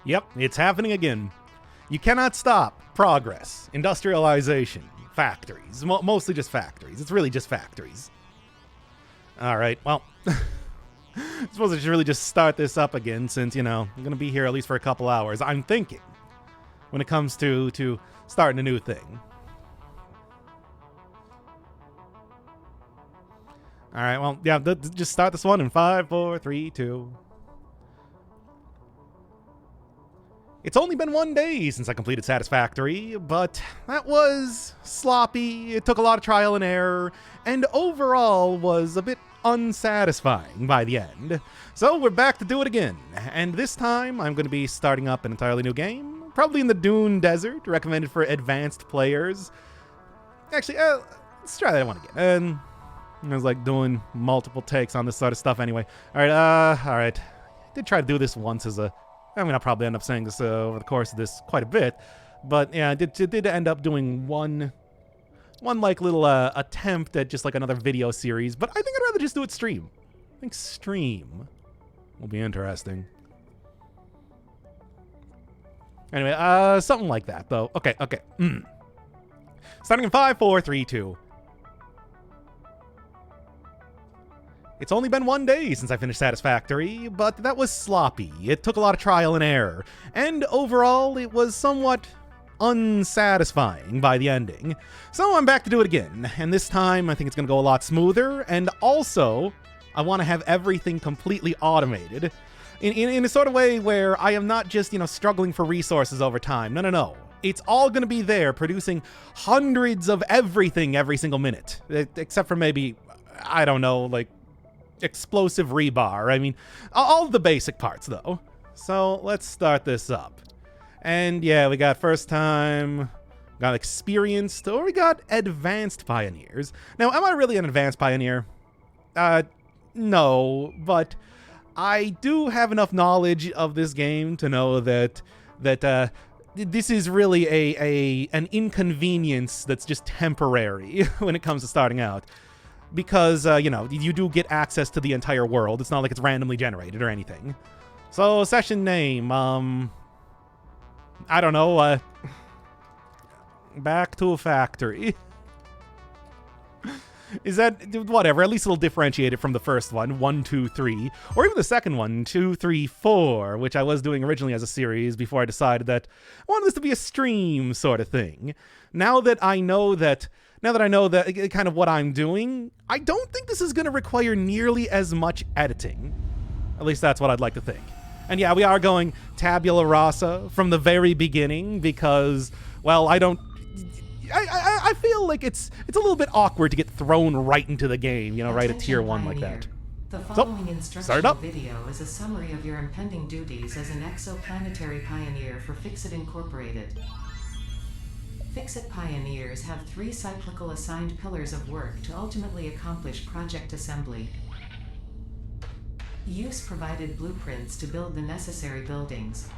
Yep, it's happening again. You cannot stop progress, industrialization, factories, mostly just factories. It's really just factories. All right, well, I suppose I should really just start this up again since, you know, I'm going to be here at least for a couple hours. I'm thinking when it comes to starting a new thing. All right, well, yeah, just start this one in 5, 4, 3, 2. It's only been 1 day since I completed Satisfactory, but that was sloppy, it took a lot of trial and error, and overall was a bit unsatisfying by the end. So we're back to do it again, and this time I'm going to be starting up an entirely new game, probably in the Dune Desert, recommended for advanced players. Actually, let's try that one again. I was like doing multiple takes on this sort of stuff anyway. All right. I did try to do this once as a... I mean, I'll probably end up saying this over the course of this quite a bit, but yeah, I did end up doing one like little attempt at just like another video series, but I think I'd rather just do it stream. I think stream will be interesting. Anyway, something like that though. Okay. Starting in 5, 4, 3, 2. It's only been 1 day since I finished Satisfactory, but that was sloppy. It took a lot of trial and error, and overall, it was somewhat unsatisfying by the ending. So I'm back to do it again, and this time I think it's going to go a lot smoother, and also, I want to have everything completely automated in a sort of way where I am not just, struggling for resources over time. No. It's all going to be there, producing hundreds of everything every single minute, except for maybe, I don't know, like, explosive rebar. I mean, all the basic parts though. So let's start this up. And yeah, we got first time, got experienced, or we got advanced pioneers. Now, am I really an advanced pioneer? No, but I do have enough knowledge of this game to know that this is really an inconvenience that's just temporary when it comes to starting out. Because, you do get access to the entire world. It's not like it's randomly generated or anything. So, session name, I don't know, back to a factory. Is that, whatever, at least it'll differentiate it from the first one, 1, 2, 3, or even the second one, 2, 3, 4, which I was doing originally as a series before I decided that I wanted this to be a stream sort of thing. Now that I know that kind of what I'm doing, I don't think this is going to require nearly as much editing. At least that's what I'd like to think. And yeah, we are going tabula rasa from the very beginning because, well, I feel like it's a little bit awkward to get thrown right into the game, right at tier 1 like that. The following instructional video is a summary of your impending duties as an exoplanetary pioneer for Fixit Incorporated. Fixit pioneers have 3 cyclical assigned pillars of work to ultimately accomplish project assembly. Use provided blueprints to build the necessary buildings.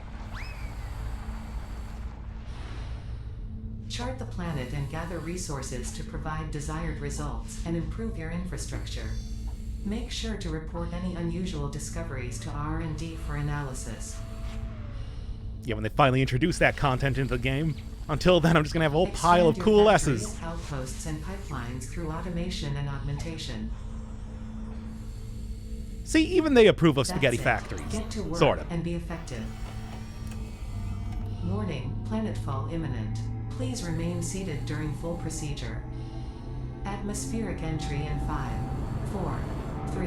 Chart the planet and gather resources to provide desired results and improve your infrastructure. Make sure to report any unusual discoveries to R&D for analysis. Yeah, when they finally introduce that content into the game. Until then, I'm just gonna have a whole pile of cool S's. Outposts and pipelines through automation and augmentation. See, even they approve of spaghetti factories. Get to work sort of. And be effective. Warning: planetfall imminent. Please remain seated during full procedure. Atmospheric entry in 5, 4, 3,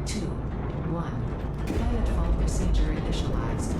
2, 1. Planetfall procedure initialized.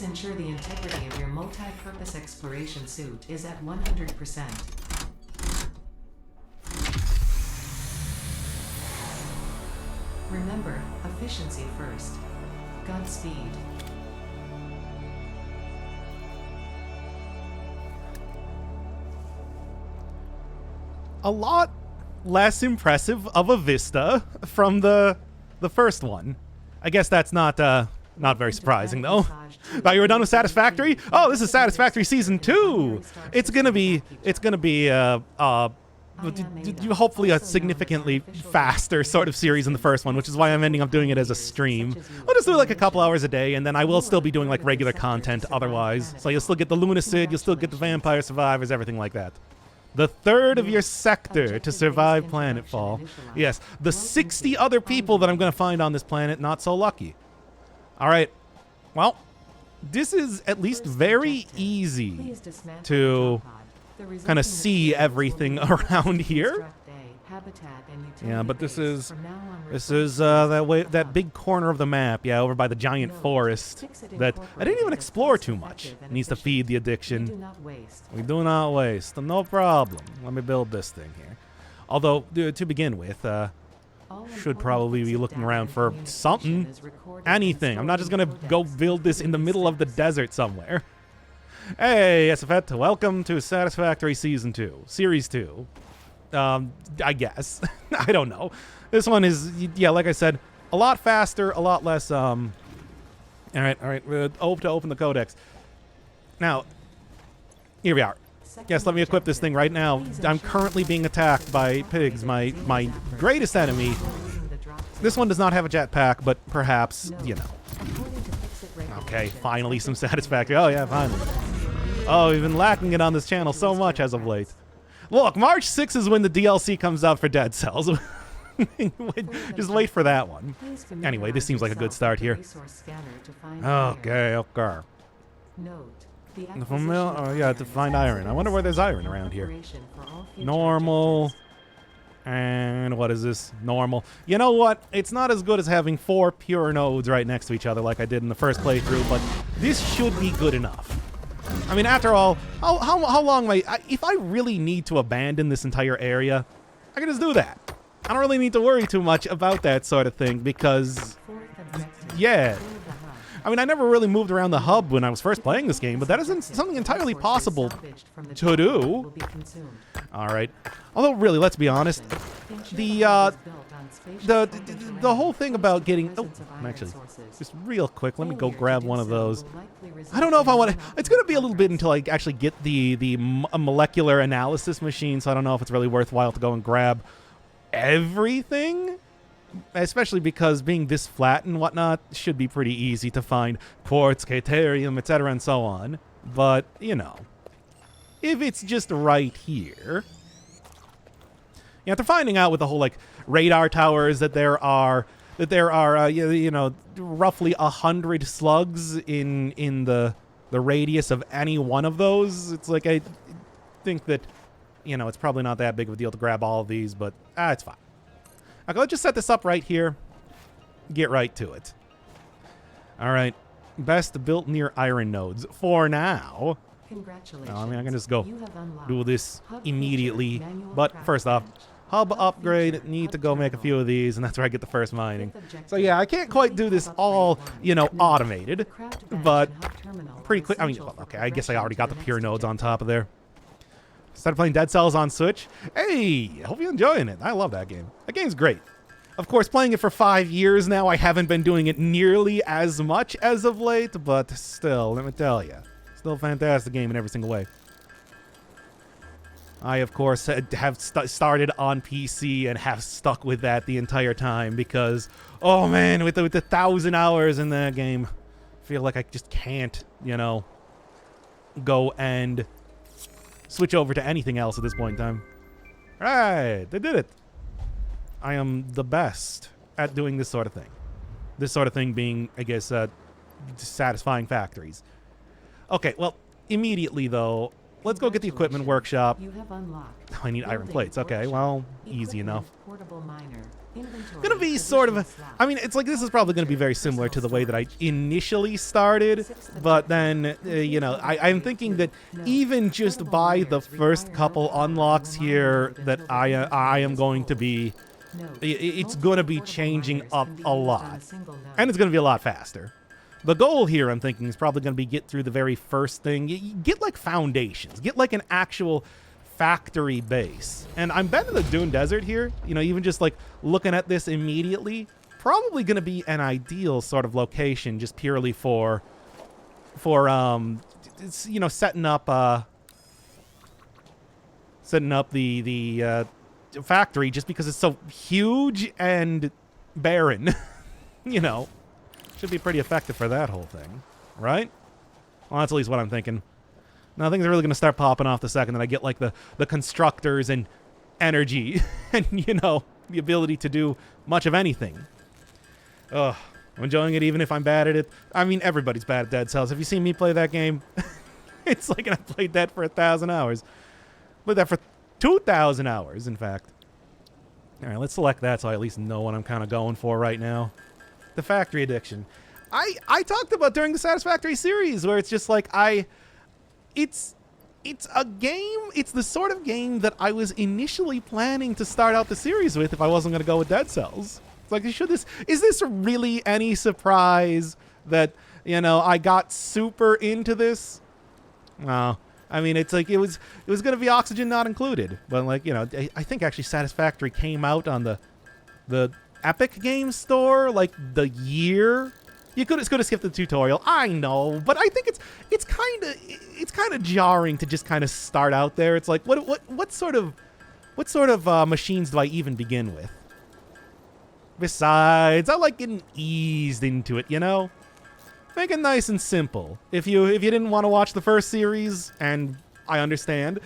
ensure the integrity of your multi-purpose exploration suit is at 100%. Remember, efficiency first. Godspeed. A lot less impressive of a vista from the first one. I guess that's not very surprising though. Thought you were done with Satisfactory? Oh, this is Satisfactory Season 2. It's gonna be hopefully a significantly faster sort of series than the first one, which is why I'm ending up doing it as a stream. I'll just do like a couple hours a day, and then I will still be doing like regular content otherwise. So you'll still get the Lunacid, you'll still get the Vampire Survivors, everything like that. The third of your sector to survive planetfall. Yes, the 60 other people that I'm going to find on this planet not so lucky. All right. Well, this is at least very easy to kind of see everything around here. Yeah, but this is that big corner of the map, yeah, over by the giant forest that I didn't even explore too much. It needs to feed the addiction. We do not waste. No problem. Let me build this thing here. Although, to begin with, should probably be looking around for something, anything. I'm not just gonna go build this in the middle of the desert somewhere. Hey, SFET, welcome to Satisfactory Season 2, Series 2. I guess. I don't know. This one is, yeah, like I said, a lot faster, a lot less, all right, to open the codex. Now, here we are. Yes, let me equip this thing right now. I'm currently being attacked by pigs, my greatest enemy. This one does not have a jetpack, but perhaps, you know. Okay, finally some Satisfactory. Oh, yeah, finally. Oh, we've been lacking it on this channel so much as of late. Look, March 6th is when the DLC comes out for Dead Cells. Just wait for that one. Anyway, this seems like a good start here. Okay. Yeah, to find iron. I wonder where there's iron around here. Normal. And what is this? Normal. You know what? It's not as good as having 4 pure nodes right next to each other like I did in the first playthrough, but this should be good enough. I mean, after all, how long if I really need to abandon this entire area, I can just do that. I don't really need to worry too much about that sort of thing because, yeah. I mean, I never really moved around the hub when I was first playing this game, but that isn't something entirely possible to do. All right. Although, really, let's be honest, the whole thing about getting... Oh, actually, just real quick, let me go grab one of those. I don't know if I want to... It's going to be a little bit until I actually get the molecular analysis machine, so I don't know if it's really worthwhile to go and grab everything. Especially because being this flat and whatnot should be pretty easy to find quartz, caterium, etc. and so on. But, you know, if it's just right here... Yeah, after finding out with the whole, like, radar towers that there are you know, roughly 100 slugs in the radius of any one of those, it's like I think that, you know, it's probably not that big of a deal to grab all of these, but it's fine. Okay, let's just set this up right here. Get right to it. All right. Best built near iron nodes for now. Congratulations. I mean, I can just go do this immediately. But first off, hub upgrade. Need to go make a few of these, and that's where I get the first mining. So yeah, I can't quite do this all, you know, automated, but pretty quick. I mean, well, okay, I guess I already got the pure nodes on top of there. Started playing Dead Cells on Switch. Hey, hope you're enjoying it. I love that game. That game's great. Of course, playing it for 5 years now, I haven't been doing it nearly as much as of late, but still, let me tell you, still a fantastic game in every single way. I, of course, have started on PC and have stuck with that the entire time because, oh man, with the 1,000 hours in that game, I feel like I just can't, you know, go and switch over to anything else at this point in time. All right, they did it. I am the best at doing this sort of thing. This sort of thing being, I guess, satisfying factories. Okay, well, immediately, though, let's go get the equipment workshop. You have unlocked. Oh, I need iron Building plates. Okay, workshop. well, easy Equipment enough. portable miner. Inventory Gonna be sort of a, provision slot. I mean, it's like this is probably gonna be very similar to the way that I initially started, but then you know, I'm thinking that even just by the first couple unlocks here that I am going to be, Note, it's multiple gonna be portable changing miners up can be a used on lot, single node. and it's gonna be a lot faster. The goal here, I'm thinking, is probably gonna be get through the very first thing, get like foundations, get like an actual factory base. And I'm betting the Dune Desert here, you know, even just like looking at this immediately, probably going to be an ideal sort of location just purely for you know, setting up the factory, just because it's so huge and barren. You know, should be pretty effective for that whole thing, right? Well, that's at least what I'm thinking. Now, things are really going to start popping off the second that I get, like, the constructors and energy and, you know, the ability to do much of anything. Ugh. I'm enjoying it even if I'm bad at it. I mean, everybody's bad at Dead Cells. Have you seen me play that game? It's like I played that for 1,000 hours. Played that for 2,000 hours, in fact. All right, let's select that so I at least know what I'm kind of going for right now. The Factory Addiction. I talked about during the Satisfactory series where it's just like It's a game, it's the sort of game that I was initially planning to start out the series with if I wasn't going to go with Dead Cells. It's like, is this really any surprise that, you know, I got super into this? No. I mean, it's like, it was going to be Oxygen not included. But, like, you know, I think actually Satisfactory came out on the Epic Games Store, like, the year. You could have skipped the tutorial, I know, but I think it's kind of jarring to just kind of start out there. It's like, what sort of machines do I even begin with? Besides, I like getting eased into it, you know. Make it nice and simple. If you didn't want to watch the first series, and I understand,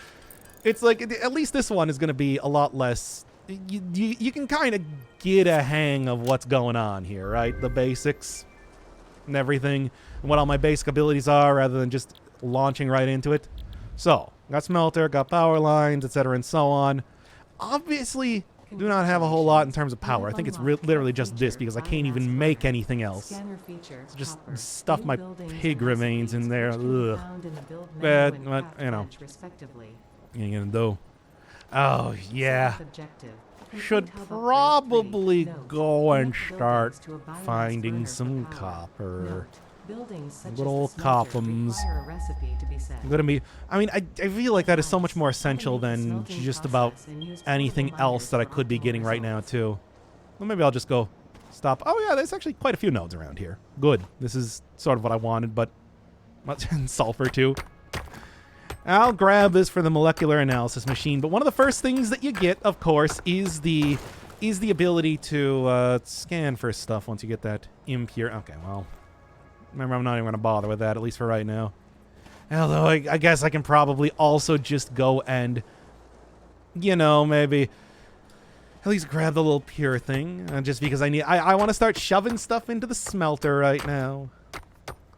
it's like at least this one is going to be a lot less. You can kind of get a hang of what's going on here, right? The basics and everything, and what all my basic abilities are, rather than just launching right into it. So, got smelter, got power lines, etc., and so on. Obviously, do not have a whole lot in terms of power. I think it's literally just this, because I can't even make anything else. It's just stuff my pig remains in there. Ugh. But, you know, ain't gonna do. Oh, yeah. Should probably go and start finding some copper. Good old coppums. I'm gonna be. I mean, I feel like that is so much more essential than just about anything else that I could be getting right now too. Well, maybe I'll just go stop. Oh yeah, there's actually quite a few nodes around here. Good. This is sort of what I wanted, but sulfur too. I'll grab this for the molecular analysis machine, but one of the first things that you get, of course, is the ability to scan for stuff once you get that impure. Okay, well, remember, I'm not even going to bother with that, at least for right now. Although I guess I can probably also just go and, you know, maybe at least grab the little pure thing, just because I want to start shoving stuff into the smelter right now.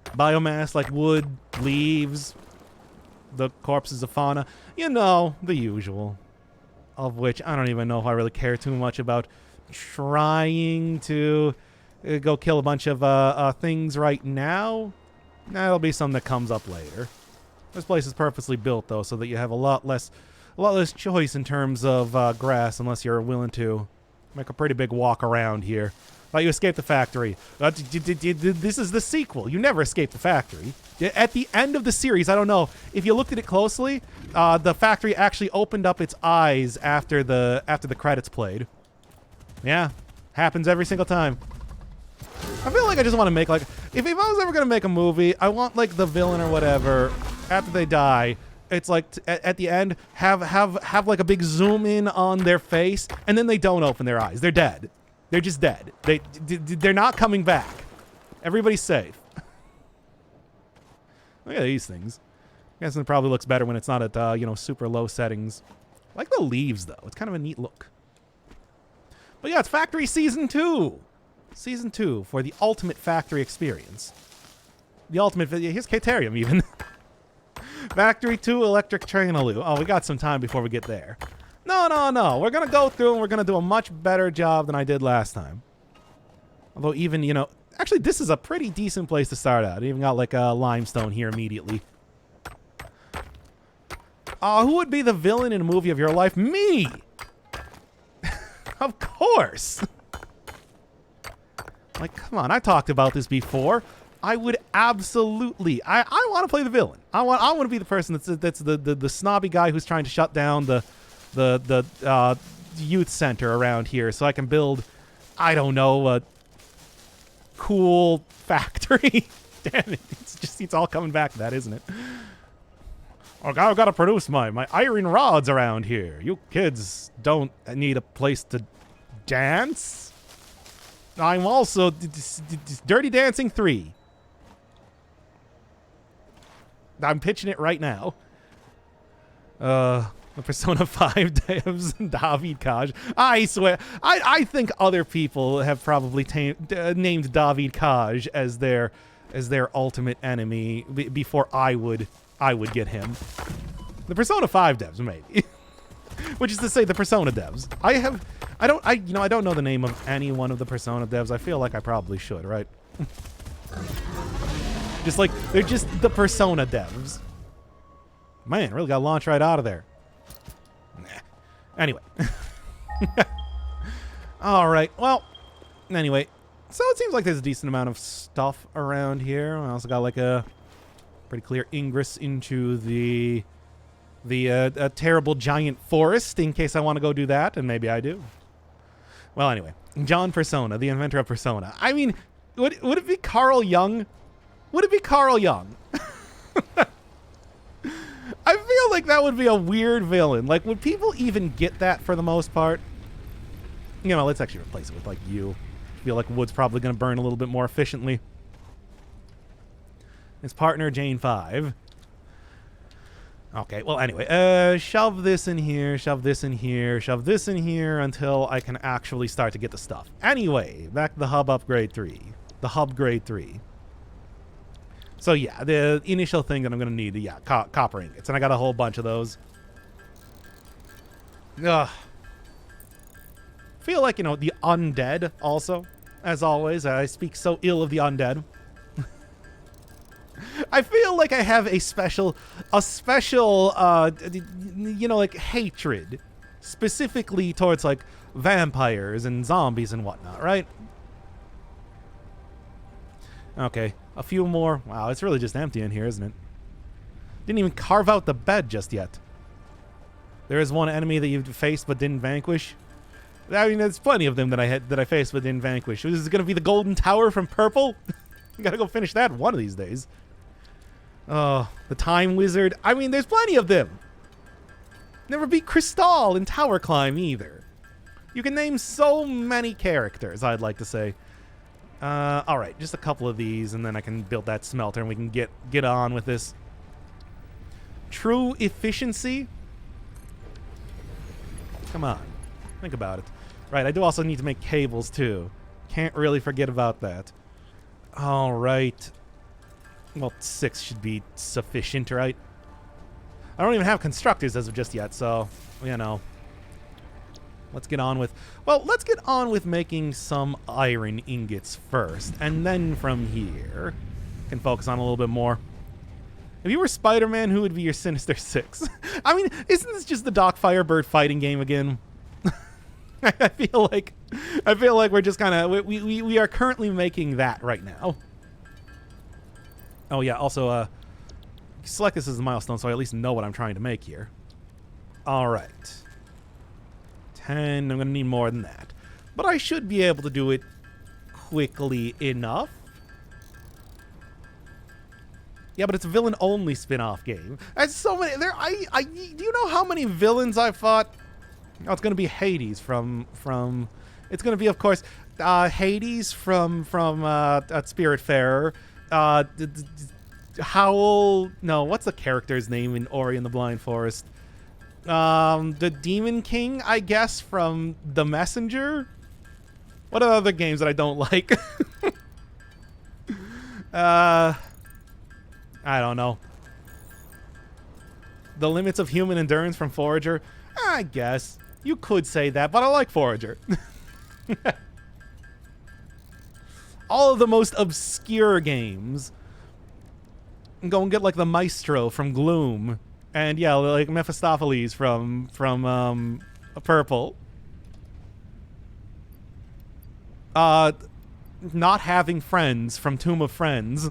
Biomass like wood, leaves, the corpses of fauna, you know, the usual. Of which I don't even know if I really care too much about trying to go kill a bunch of things right now. That'll be something that comes up later. This place is purposely built, though, so that you have a lot less choice in terms of grass, unless you're willing to make a pretty big walk around here. Like you escaped the factory. This is the sequel. You never escaped the factory. At the end of the series, I don't know if you looked at it closely. The factory actually opened up its eyes after the credits played. Yeah, happens every single time. I feel like I just want to make like if I was ever gonna make a movie, I want like the villain or whatever after they die. It's like at the end have like a big zoom in on their face, and then they don't open their eyes. They're dead. They're just dead. They're not coming back. Everybody's safe. Look at these things. I guess it probably looks better when it's not at you know, super low settings. I like the leaves though. It's kind of a neat look. But yeah, it's Factory Season 2. Season 2 for the ultimate factory experience. The ultimate. Here's Caterium even. Factory 2 Electric Trainaloo. Oh, we got some time before we get there. No, no, no. We're going to go through and we're going to do a much better job than I did last time. Although even, you know, actually this is a pretty decent place to start out. I even got like a limestone here immediately. Who would be the villain in a movie of your life? Me! Of course! Like, come on, I talked about this before. I would absolutely... I want to play the villain. I want to be the person that's the snobby guy who's trying to shut down the youth center around here so I can build, I don't know, a cool factory. Damn it, it's all coming back to that, isn't it? I've got to produce my iron rods around here. You kids don't need a place to dance. I'm also Dirty Dancing 3. I'm pitching it right now. The Persona 5 devs and David Kaj. I swear, I think other people have probably named David Kaj as their ultimate enemy before I would get him. The Persona 5 devs, maybe. Which is to say the Persona devs. I don't know the name of any one of the Persona devs. I feel like I probably should, right? Just like, they're just the Persona devs. Man, really got launched right out of there. Nah. Anyway. Alright, well, anyway. So it seems like there's a decent amount of stuff around here. I also got like a pretty clear ingress into the terrible giant forest in case I want to go do that, and maybe I do. Well, anyway, John Persona, the inventor of Persona. I mean, would it be Carl Jung? Would it be Carl Jung? I feel like that would be a weird villain. Like, would people even get that for the most part? You know, let's actually replace it with, like, you. I feel like wood's probably going to burn a little bit more efficiently. His partner, Jane 5. Okay, well, anyway, shove this in here, shove this in here, shove this in here until I can actually start to get the stuff. Anyway, back to the hub upgrade 3. The hub grade 3. So yeah, the initial thing that I'm going to need, yeah, copper ingots. And I got a whole bunch of those. Ugh. Feel like, you know, the undead also. As always, I speak so ill of the undead. I feel like I have a special, you know, like, hatred. Specifically towards, like, vampires and zombies and whatnot, right? Okay, a few more. Wow, it's really just empty in here, isn't it? Didn't even carve out the bed just yet. There is one enemy that you've faced but didn't vanquish. I mean, there's plenty of them that I faced but didn't vanquish. This is going to be the Golden Tower from Purple? You gotta go finish that one of these days. Oh, the Time Wizard. I mean, there's plenty of them. Never beat Crystal in Tower Climb either. You can name so many characters, I'd like to say. Alright, just a couple of these, and then I can build that smelter, and we can get on with this. True efficiency? Come on. Think about it. Right, I do also need to make cables, too. Can't really forget about that. Alright. Well, 6 should be sufficient, right? I don't even have constructors as of just yet, so, you know. Let's get on with... Well, let's get on with making some iron ingots first. And then from here, can focus on a little bit more. If you were Spider-Man, who would be your Sinister Six? I mean, isn't this just the Doc Firebird fighting game again? I feel like we're just kind of... We are currently making that right now. Oh, yeah, also, select this as a milestone so I at least know what I'm trying to make here. All right. 10, I'm going to need more than that. But I should be able to do it quickly enough. Yeah, but it's a villain-only spin-off game. There's so many... do you know how many villains I've fought? Oh, it's going to be Hades from... It's going to be, of course, Hades from Spiritfarer. Howl... No, what's the character's name in Ori and the Blind Forest? The Demon King, I guess, from The Messenger? What are other games that I don't like? I don't know. The limits of human endurance from Forager? I guess. You could say that, but I like Forager. All of the most obscure games. Go and get like the Maestro from Gloom. And yeah, like Mephistopheles from Purple. Not having friends from Tomb of Friends.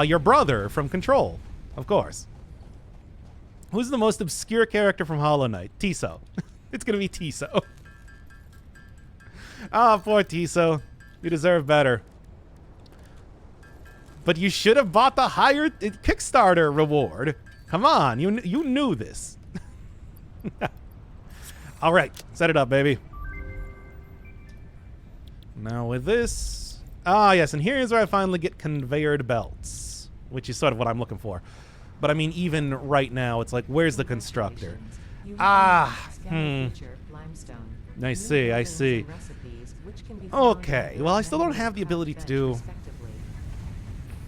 Your brother from Control, of course. Who's the most obscure character from Hollow Knight? Tiso. It's gonna be Tiso. Ah, poor Tiso. You deserve better. But you should have bought the higher Kickstarter reward. Come on, you knew this. All right, set it up, baby. Now with this... Ah, yes, and here's where I finally get conveyored belts, which is sort of what I'm looking for. But I mean, even right now, it's like, where's the constructor? Ah, I see. Okay, well, I still don't have the ability to do...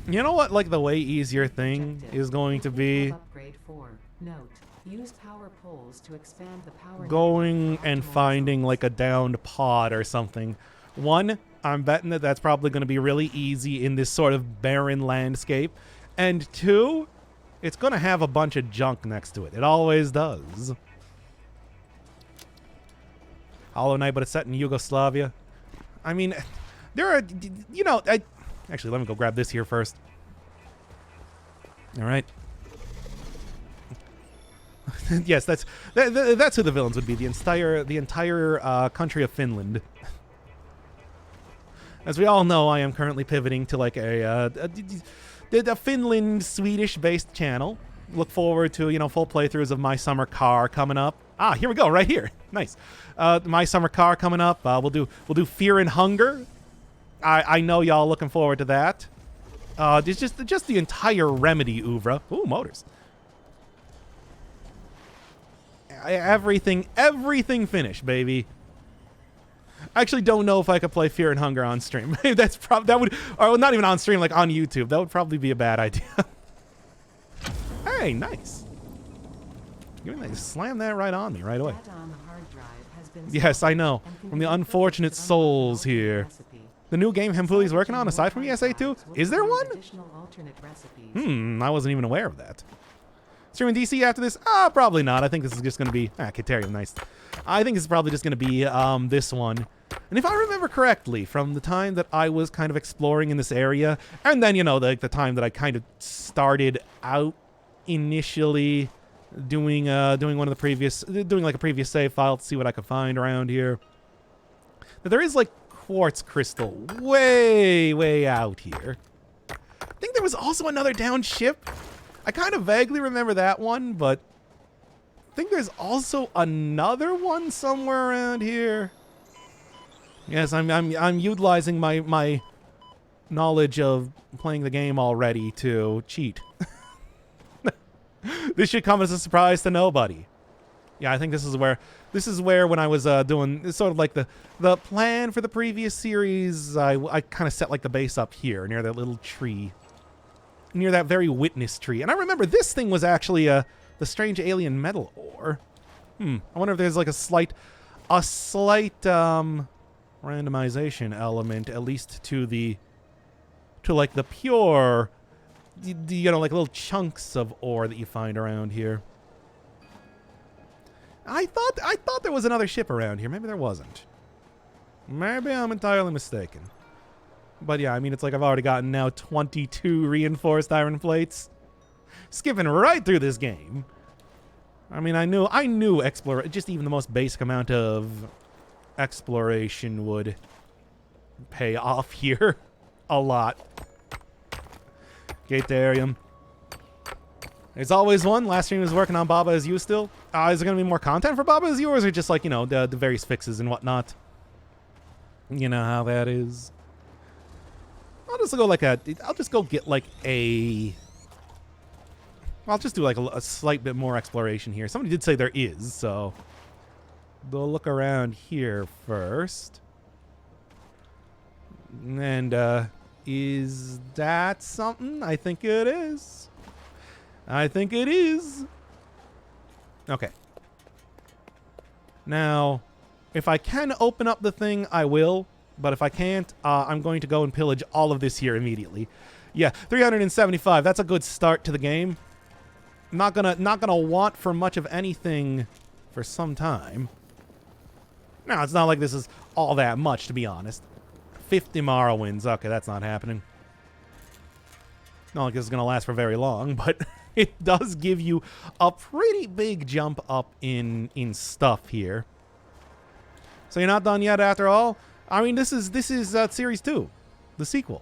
You know what, like, the way easier thing is going to be... Going and finding, like, a downed pod or something. One, I'm betting that that's probably going to be really easy in this sort of barren landscape. And two, it's going to have a bunch of junk next to it. It always does. Hollow Knight, but it's set in Yugoslavia. I mean, there are, you know, actually, let me go grab this here first. All right. Yes, that's who the villains would be. The entire country of Finland. As we all know, I am currently pivoting to like a Finland Swedish-based channel. Look forward to, you know, full playthroughs of My Summer Car coming up. Ah, here we go, right here. Nice. My Summer Car coming up. We'll do Fear and Hunger. I know y'all looking forward to that. It's just the entire Remedy oeuvre. Ooh, motors. Everything finished, baby. I actually don't know if I could play Fear and Hunger on stream. That would, or not even on stream, like on YouTube. That would probably be a bad idea. Hey, nice. Slam that right on me right away. Yes, I know. From the unfortunate souls here. The new game Hempuli's working on, aside from ESA 2, is there one? I wasn't even aware of that. Streaming DC after this? Probably not. I think this is just going to be... Katerium, nice. I think it's probably just going to be this one. And if I remember correctly, from the time that I was kind of exploring in this area, and then, you know, the time that I kind of started out initially doing one of the previous... Doing like a previous save file to see what I could find around here. That there is like quartz crystal way out here. I think there was also another downed ship. I kind of vaguely remember that one, but I think there's also another one somewhere around here. Yes, I'm utilizing my knowledge of playing the game already to cheat. This should come as a surprise to nobody. Yeah, I think this is where when I was doing sort of like the plan for the previous series, I kind of set like the base up here near that little tree. Near that very witness tree. And I remember this thing was actually the strange alien metal ore. I wonder if there's like a slight randomization element, at least to like the pure, you know, like little chunks of ore that you find around here. I thought there was another ship around here. Maybe there wasn't. Maybe I'm entirely mistaken. But yeah, I mean, it's like I've already gotten now 22 reinforced iron plates. Skipping right through this game. I mean, I knew just even the most basic amount of exploration would pay off here a lot. Gatarium. There's always one. Last stream was working on Baba Is You still. Is there going to be more content for Baba Is You, or is it just like, you know, the various fixes and whatnot? You know how that is. I'll just go get like I'll just do like a slight bit more exploration here. Somebody did say there is, so we'll look around here first. And Is that something? I think it is. I think it is. Okay. Now, if I can open up the thing, I will. But if I can't, I'm going to go and pillage all of this here immediately. Yeah, 375. That's a good start to the game. Not gonna want for much of anything for some time. No, it's not like this is all that much, to be honest. 50 Morrowinds. Okay, that's not happening. Not like this is gonna last for very long, but it does give you a pretty big jump up in stuff here. So you're not done yet after all? I mean, this is Series 2, the sequel.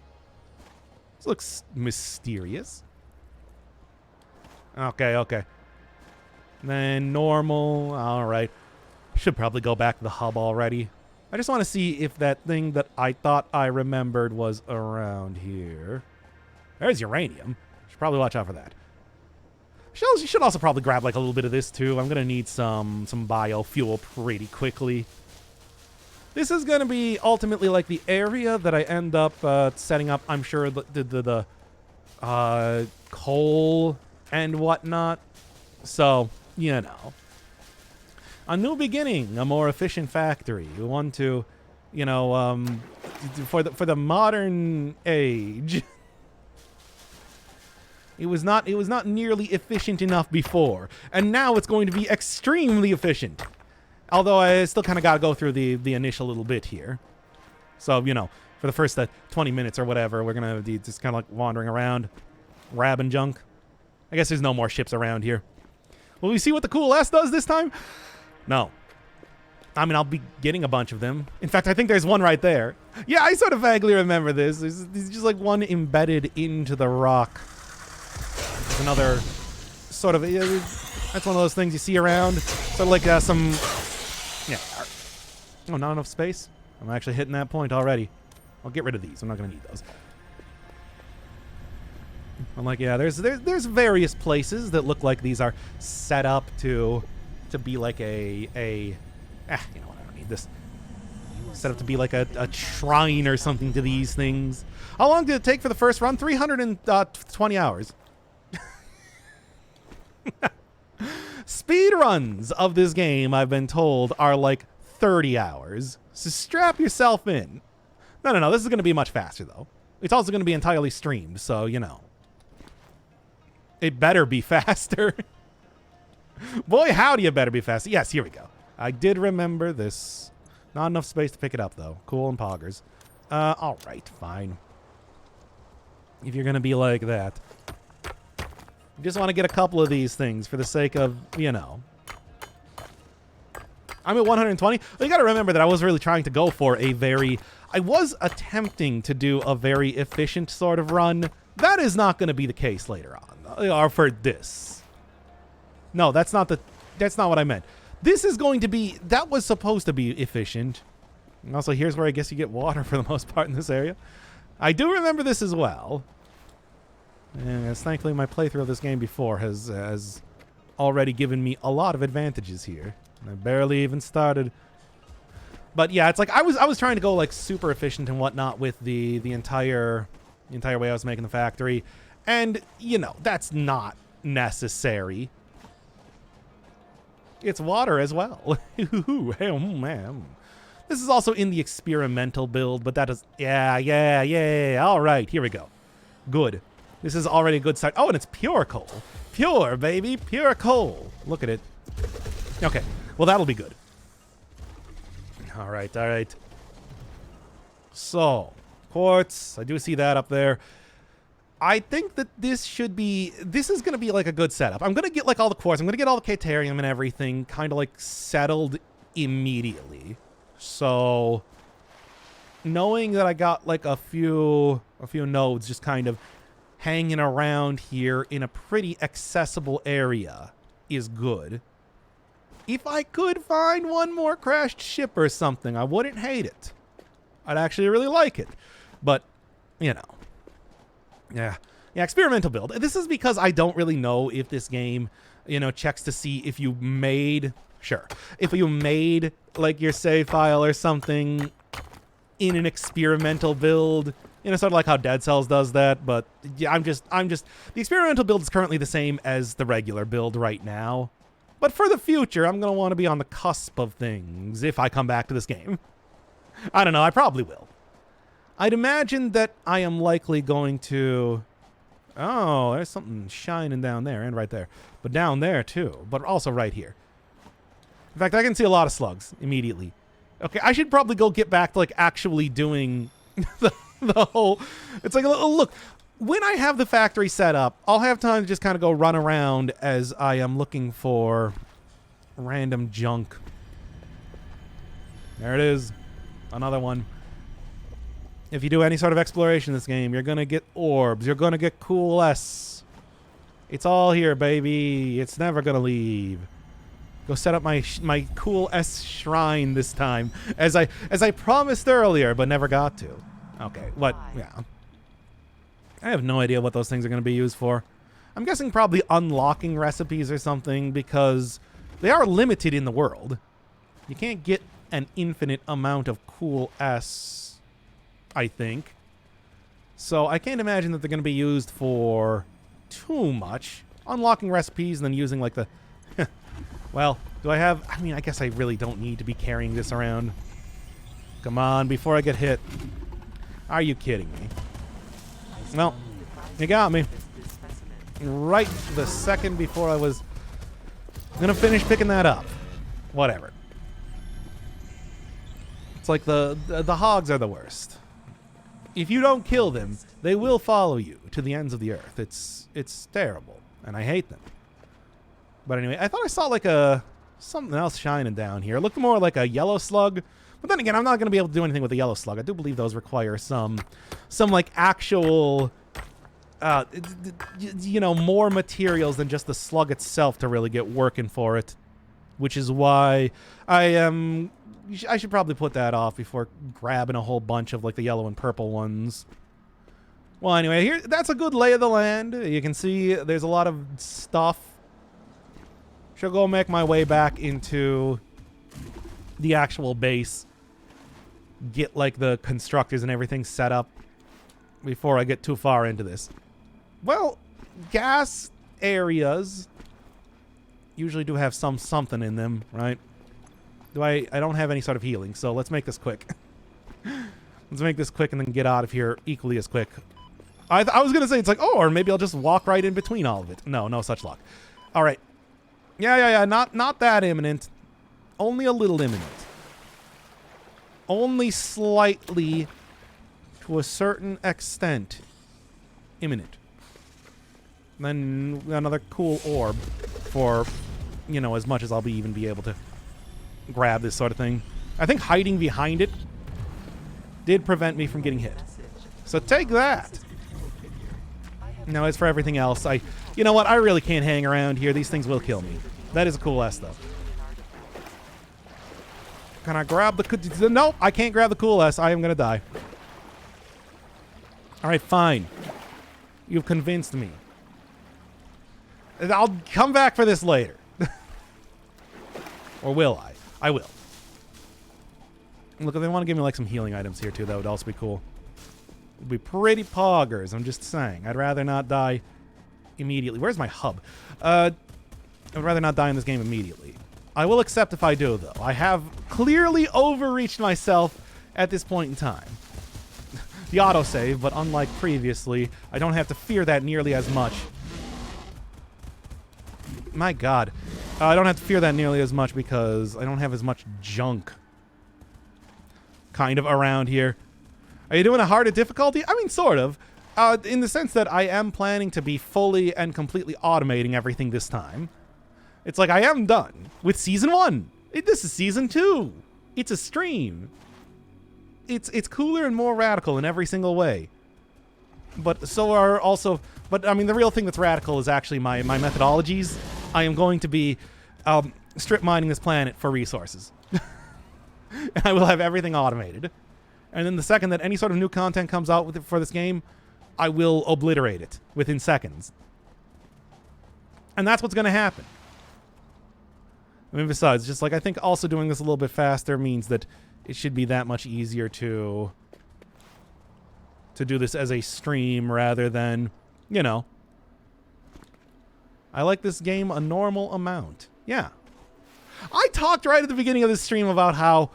This looks mysterious. Okay. Then normal. All right. Should probably go back to the hub already. I just want to see if that thing that I thought I remembered was around here. There's uranium. Should probably watch out for that. You should also probably grab like a little bit of this too. I'm gonna need some biofuel pretty quickly. This is going to be ultimately like the area that I end up setting up, I'm sure, the coal and whatnot. So, you know. A new beginning, a more efficient factory. We want to, you know, for the modern age. It was not nearly efficient enough before, and now it's going to be extremely efficient. Although I still kind of got to go through the initial little bit here. So, you know, for the first 20 minutes or whatever, we're going to be just kind of like wandering around, grabbing junk. I guess there's no more ships around here. Will we see what the Cool S does this time? No. I mean, I'll be getting a bunch of them. In fact, I think there's one right there. Yeah, I sort of vaguely remember this. There's just like one embedded into the rock. There's another sort of... That's one of those things you see around. Sort of like some... Yeah. Oh, not enough space? I'm actually hitting that point already. I'll get rid of these. I'm not going to need those. I'm like, yeah, there's various places that look like these are set up to be like you know what, I don't need this. Set up to be like a shrine or something to these things. How long did it take for the first run? 320 hours. Speed runs of this game, I've been told, are like 30 hours. So strap yourself in. No. This is going to be much faster, though. It's also going to be entirely streamed, so, you know. It better be faster. Boy, howdy, it better be faster. Yes, here we go. I did remember this. Not enough space to pick it up, though. Cool and poggers. All right, fine. If you're going to be like that. You just want to get a couple of these things for the sake of, you know. I'm at 120. Well, you got to remember that I was really trying to go for I was attempting to do a very efficient sort of run. That is not going to be the case later on. Or for this. No, that's not what I meant. This is going to be, that was supposed to be efficient. And also, here's where I guess you get water for the most part in this area. I do remember this as well. Yes, thankfully my playthrough of this game before has already given me a lot of advantages here. I barely even started. But yeah, it's like I was trying to go like super efficient and whatnot with the entire way I was making the factory. And, you know, that's not necessary. It's water as well. This is also in the experimental build, but that is... Yeah. All right, here we go. Good. This is already a good start. Oh, and it's pure coal. Pure, baby. Pure coal. Look at it. Okay. Well, that'll be good. All right. So, quartz. I do see that up there. I think that this is going to be like a good setup. I'm going to get like all the quartz. I'm going to get all the Caterium and everything kind of like settled immediately. So, knowing that I got like a few nodes just kind of hanging around here in a pretty accessible area is good. If I could find one more crashed ship or something, I wouldn't hate it. I'd actually really like it. But, you know. Yeah, experimental build. This is because I don't really know if this game, you know, checks to see if you made... Sure. If you made, like, your save file or something in an experimental build, You know, sort of like how Dead Cells does that, but yeah, I'm just the experimental build is currently the same as the regular build right now. But for the future, I'm going to want to be on the cusp of things if I come back to this game. I don't know, I probably will. I'd imagine that I am likely going to... Oh, there's something shining down there and right there. But down there too, but also right here. In fact, I can see a lot of slugs immediately. Okay, I should probably go get back to like actually doing the whole... It's like, look, when I have the factory set up, I'll have time to just kind of go run around as I am looking for random junk. There it is. Another one. If you do any sort of exploration in this game, you're going to get orbs. You're going to get cool S. It's all here, baby. It's never going to leave. Go set up my cool S shrine this time, as I promised earlier, but never got to. Okay, what? Yeah. I have no idea what those things are going to be used for. I'm guessing probably unlocking recipes or something, because they are limited in the world. You can't get an infinite amount of cool S, I think. So I can't imagine that they're going to be used for too much. Unlocking recipes and then using like the... Well, do I have... I mean, I guess I really don't need to be carrying this around. Come on, before I get hit. Are you kidding me? Well, you got me. Right the second before I was going to finish picking that up. Whatever. It's like the hogs are the worst. If you don't kill them, they will follow you to the ends of the earth. It's terrible, and I hate them. But anyway, I thought I saw like something else shining down here. It looked more like a yellow slug. But then again, I'm not going to be able to do anything with a yellow slug. I do believe those require some like actual, you know, more materials than just the slug itself to really get working for it. Which is why I should probably put that off before grabbing a whole bunch of like the yellow and purple ones. Well, anyway, that's a good lay of the land. You can see there's a lot of stuff. Shall go make my way back into the actual base. Get like the constructors and everything set up before I get too far into this. Well, gas areas usually do have something in them, right? I don't have any sort of healing, so let's make this quick. Let's make this quick and then get out of here equally as quick. I was going to say, it's like, oh, or maybe I'll just walk right in between all of it. No such luck. All right. Yeah. Not that imminent. Only a little imminent. Only slightly, to a certain extent, imminent. Then another cool orb for, you know, as much as I'll even be able to grab this sort of thing. I think hiding behind it did prevent me from getting hit. So take that. Now, as for everything else, you know what? I really can't hang around here. These things will kill me. That is a cool S, though. Can I grab the... Nope, I can't grab the cool S. I am going to die. All right, fine. You've convinced me. I'll come back for this later. Or will I? I will. Look, if they want to give me like some healing items here, too, that would also be cool. It'd be pretty poggers, I'm just saying. I'd rather not die immediately. Where's my hub? I'd rather not die in this game immediately. I will accept if I do, though. I have clearly overreached myself at this point in time. The autosave, but unlike previously, I don't have to fear that nearly as much. My God. I don't have to fear that nearly as much because I don't have as much junk kind of around here. Are you doing a harder difficulty? I mean, sort of. In the sense that I am planning to be fully and completely automating everything this time. It's like I am done with Season 1. This is Season 2. It's a stream. It's cooler and more radical in every single way. But so are also... But, I mean, the real thing that's radical is actually my methodologies. I am going to be strip mining this planet for resources. And I will have everything automated. And then the second that any sort of new content comes out for this game, I will obliterate it within seconds. And that's what's going to happen. I mean, besides, just like I think also doing this a little bit faster means that it should be that much easier to to do this as a stream rather than, you know. I like this game a normal amount. Yeah. I talked right at the beginning of this stream about how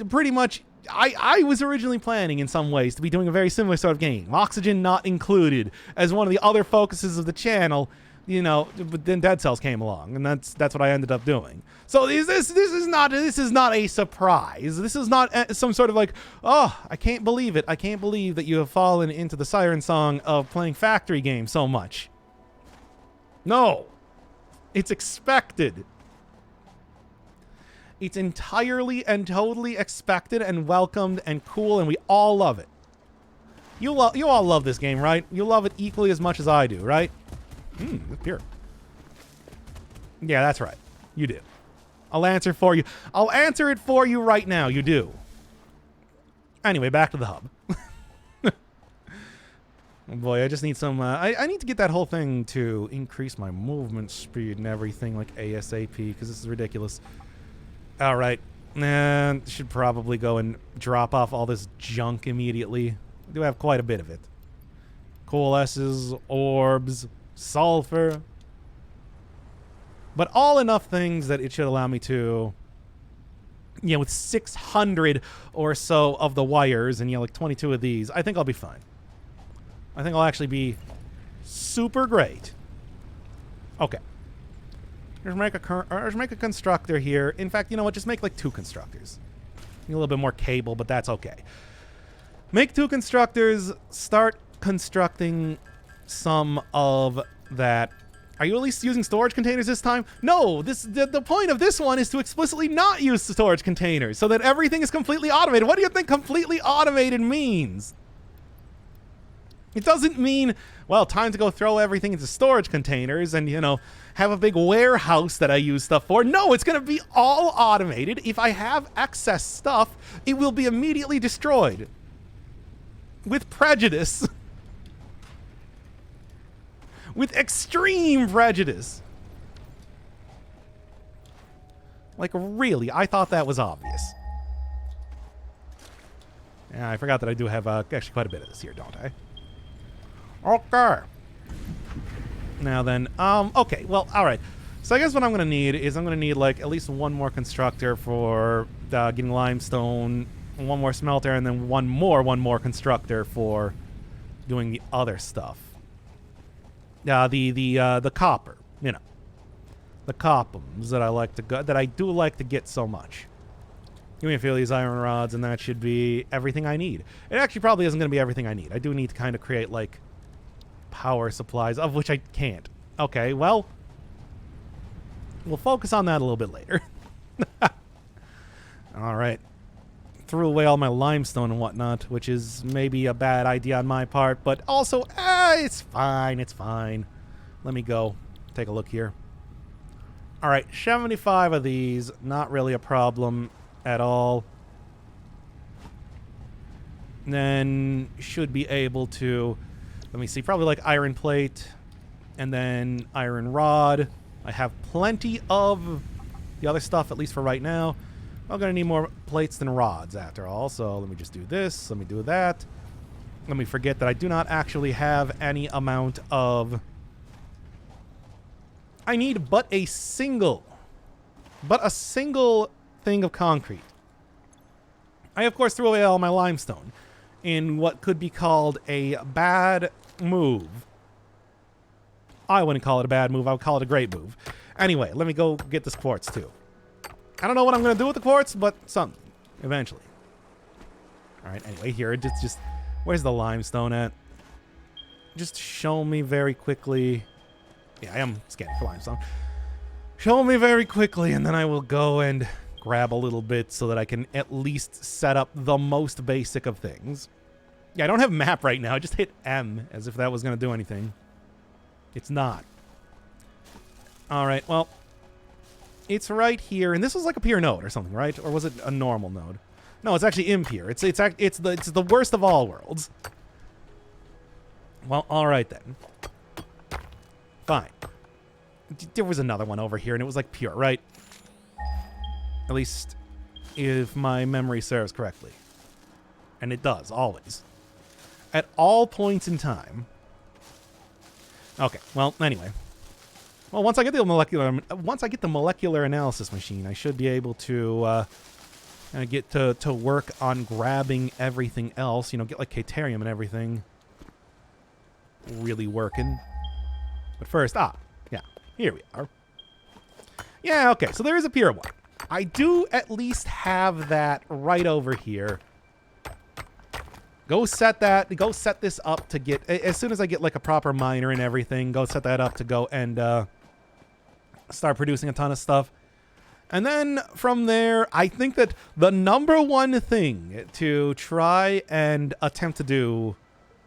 pretty much I was originally planning in some ways to be doing a very similar sort of game, Oxygen not included, as one of the other focuses of the channel, you know, but then Dead Cells came along, and that's what I ended up doing. So this is not a surprise. This is not some sort of like, oh, I can't believe it. I can't believe that you have fallen into the siren song of playing factory games so much. No. It's expected. It's entirely and totally expected and welcomed and cool, and we all love it. You all love this game, right? You love it equally as much as I do, right? It's pure. Yeah, that's right. You do. I'll answer for you. I'll answer it for you right now. You do. Anyway, back to the hub. Oh boy, I just need some, I need to get that whole thing to increase my movement speed and everything like ASAP, because this is ridiculous. Alright, should probably go and drop off all this junk immediately. I do have quite a bit of it. Coalesces, orbs, sulfur. But all enough things that it should allow me to, you know, with 600 or so of the wires and, you know, like 22 of these, I think I'll be fine. I think I'll actually be super great. Okay. Let's make a constructor here. In fact, you know what? Just make like 2 constructors. Need a little bit more cable, but that's okay. Make 2 constructors. Start constructing some of that. Are you at least using storage containers this time? No, the point of this one is to explicitly not use storage containers so that everything is completely automated. What do you think completely automated means? It doesn't mean, well, time to go throw everything into storage containers and, you know, have a big warehouse that I use stuff for. No, it's going to be all automated. If I have excess stuff, it will be immediately destroyed. With prejudice. With extreme prejudice. Like, really, I thought that was obvious. Yeah, I forgot that I do have actually quite a bit of this here, don't I? Okay. Now then, okay, well, alright. So I guess what I'm going to need is I'm going to need, like, at least 1 more constructor for getting limestone, 1 more smelter, and then one more constructor for doing the other stuff. The copper, you know. The coppums that I do like to get so much. Give me a few of these iron rods, and that should be everything I need. It actually probably isn't going to be everything I need. I do need to kind of create, like, power supplies, of which I can't. Okay, well, we'll focus on that a little bit later. Alright. Threw away all my limestone and whatnot, which is maybe a bad idea on my part, but also, it's fine, it's fine. Let me go take a look here. Alright, 75 of these, not really a problem at all. Then should be able to, let me see, probably like iron plate and then iron rod. I have plenty of the other stuff, at least for right now. I'm going to need more plates than rods after all, so let me just do this, let me do that. Let me forget that I do not actually have any amount of... I need but a single thing of concrete. I, of course, threw away all my limestone in what could be called a bad move. I wouldn't call it a bad move. I would call it a great move. Anyway, let me go get this quartz, too. I don't know what I'm going to do with the quartz, but something. Eventually. Alright, anyway, here. Just where's the limestone at? Just show me very quickly. Yeah, I am scanning for limestone. Show me very quickly, and then I will go and grab a little bit so that I can at least set up the most basic of things. Yeah, I don't have map right now. I just hit M as if that was going to do anything. It's not. Alright, well, it's right here, and this was like a pure node or something, right? Or was it a normal node? No, it's actually impure. It's the worst of all worlds. Well, alright then. Fine. There was another one over here, and it was like pure, right? At least if my memory serves correctly. And it does, always. at all points in time. Okay, well, anyway. Well, once I get the molecular analysis machine, I should be able to get to work on grabbing everything else. You know, get like Caterium and everything really working. But first, yeah, here we are. Yeah, okay, so there is a Pier 1. I do at least have that right over here. Go set this up to get, as soon as I get like a proper miner and everything, go set that up to go and start producing a ton of stuff. And then from there, I think that the number one thing to try and attempt to do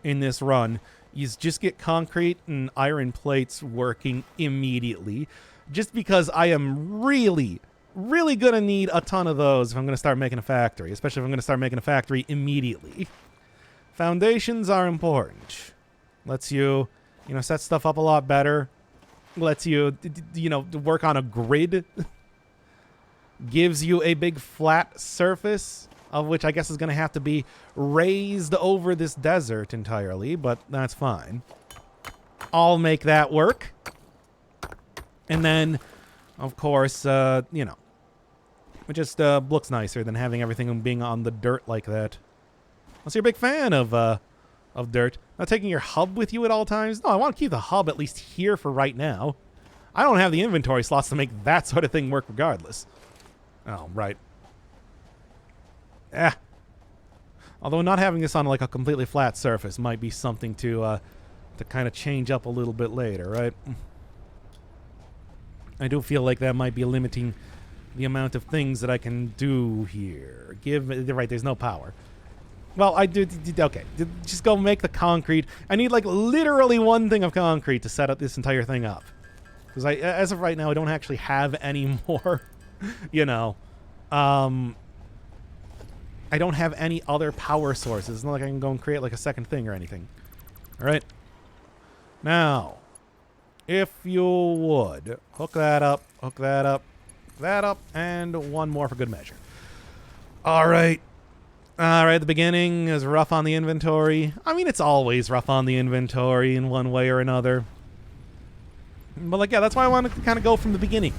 in this run is just get concrete and iron plates working immediately. Just because I am really going to need a ton of those if I'm going to start making a factory, especially if I'm going to start making a factory immediately. Foundations are important. Lets you, set stuff up a lot better. Lets you, work on a grid. Gives you a big flat surface, of which I guess is going to have to be raised over this desert entirely, but that's fine. I'll make that work. And then, of course, it just looks nicer than having everything being on the dirt like that. Unless you're a big fan of dirt. Not taking your hub with you at all times. No, I want to keep the hub at least here for right now. I don't have the inventory slots to make that sort of thing work regardless. Oh, right. Although not having this on like a completely flat surface might be something to kind of change up a little bit later, right? I do feel like that might be limiting the amount of things that I can do here. Right, there's no power. Well, I do, okay. Just go make the concrete. I need like literally one thing of concrete to set up this entire thing up. Because as of right now, I don't actually have any more, I don't have any other power sources. It's not like I can go and create like a second thing or anything. All right. Now, if you would, hook that up, and one more for good measure. All right. The beginning is rough on the inventory. I mean, it's always rough on the inventory in one way or another. But, that's why I wanted to kind of go from the beginning.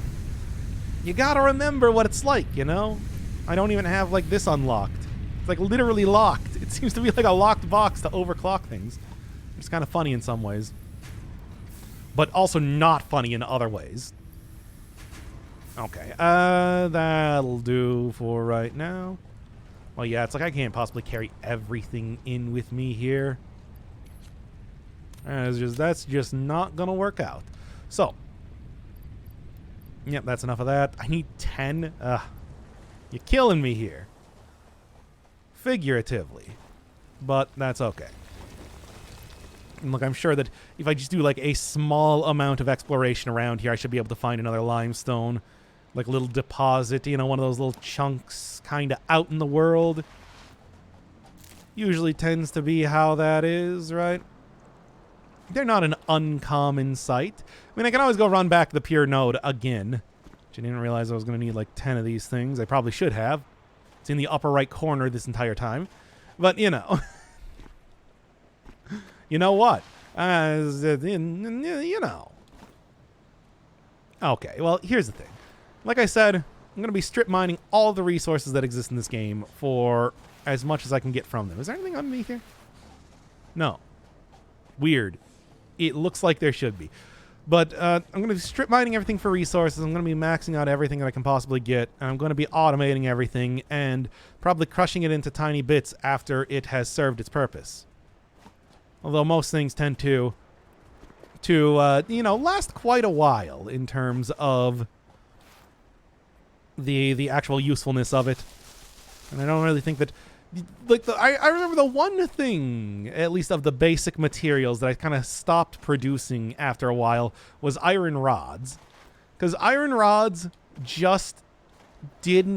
You gotta remember what it's like, I don't even have, this unlocked. It's, literally locked. It seems to be like a locked box to overclock things. It's kind of funny in some ways. But also not funny in other ways. Okay, that'll do for right now. Well, yeah, it's like I can't possibly carry everything in with me here. That's just not gonna work out. So, yep, that's enough of that. I need 10. You're killing me here. Figuratively. But that's okay. And look, I'm sure that if I just do a small amount of exploration around here, I should be able to find another limestone. Like a little deposit, one of those little chunks kind of out in the world. Usually tends to be how that is, right? They're not an uncommon sight. I mean, I can always go run back the pure node again. Which I didn't realize I was going to need 10 of these things. I probably should have. It's in the upper right corner this entire time. But, You know what? Okay, well, here's the thing. Like I said, I'm going to be strip mining all the resources that exist in this game for as much as I can get from them. Is there anything underneath here? No. Weird. It looks like there should be. But I'm going to be strip mining everything for resources. I'm going to be maxing out everything that I can possibly get. And I'm going to be automating everything and probably crushing it into tiny bits after it has served its purpose. Although most things tend to last quite a while in terms of the actual usefulness of it. And I don't really think that I remember the one thing, at least of the basic materials, that I kind of stopped producing after a while was iron rods. Because iron rods just I did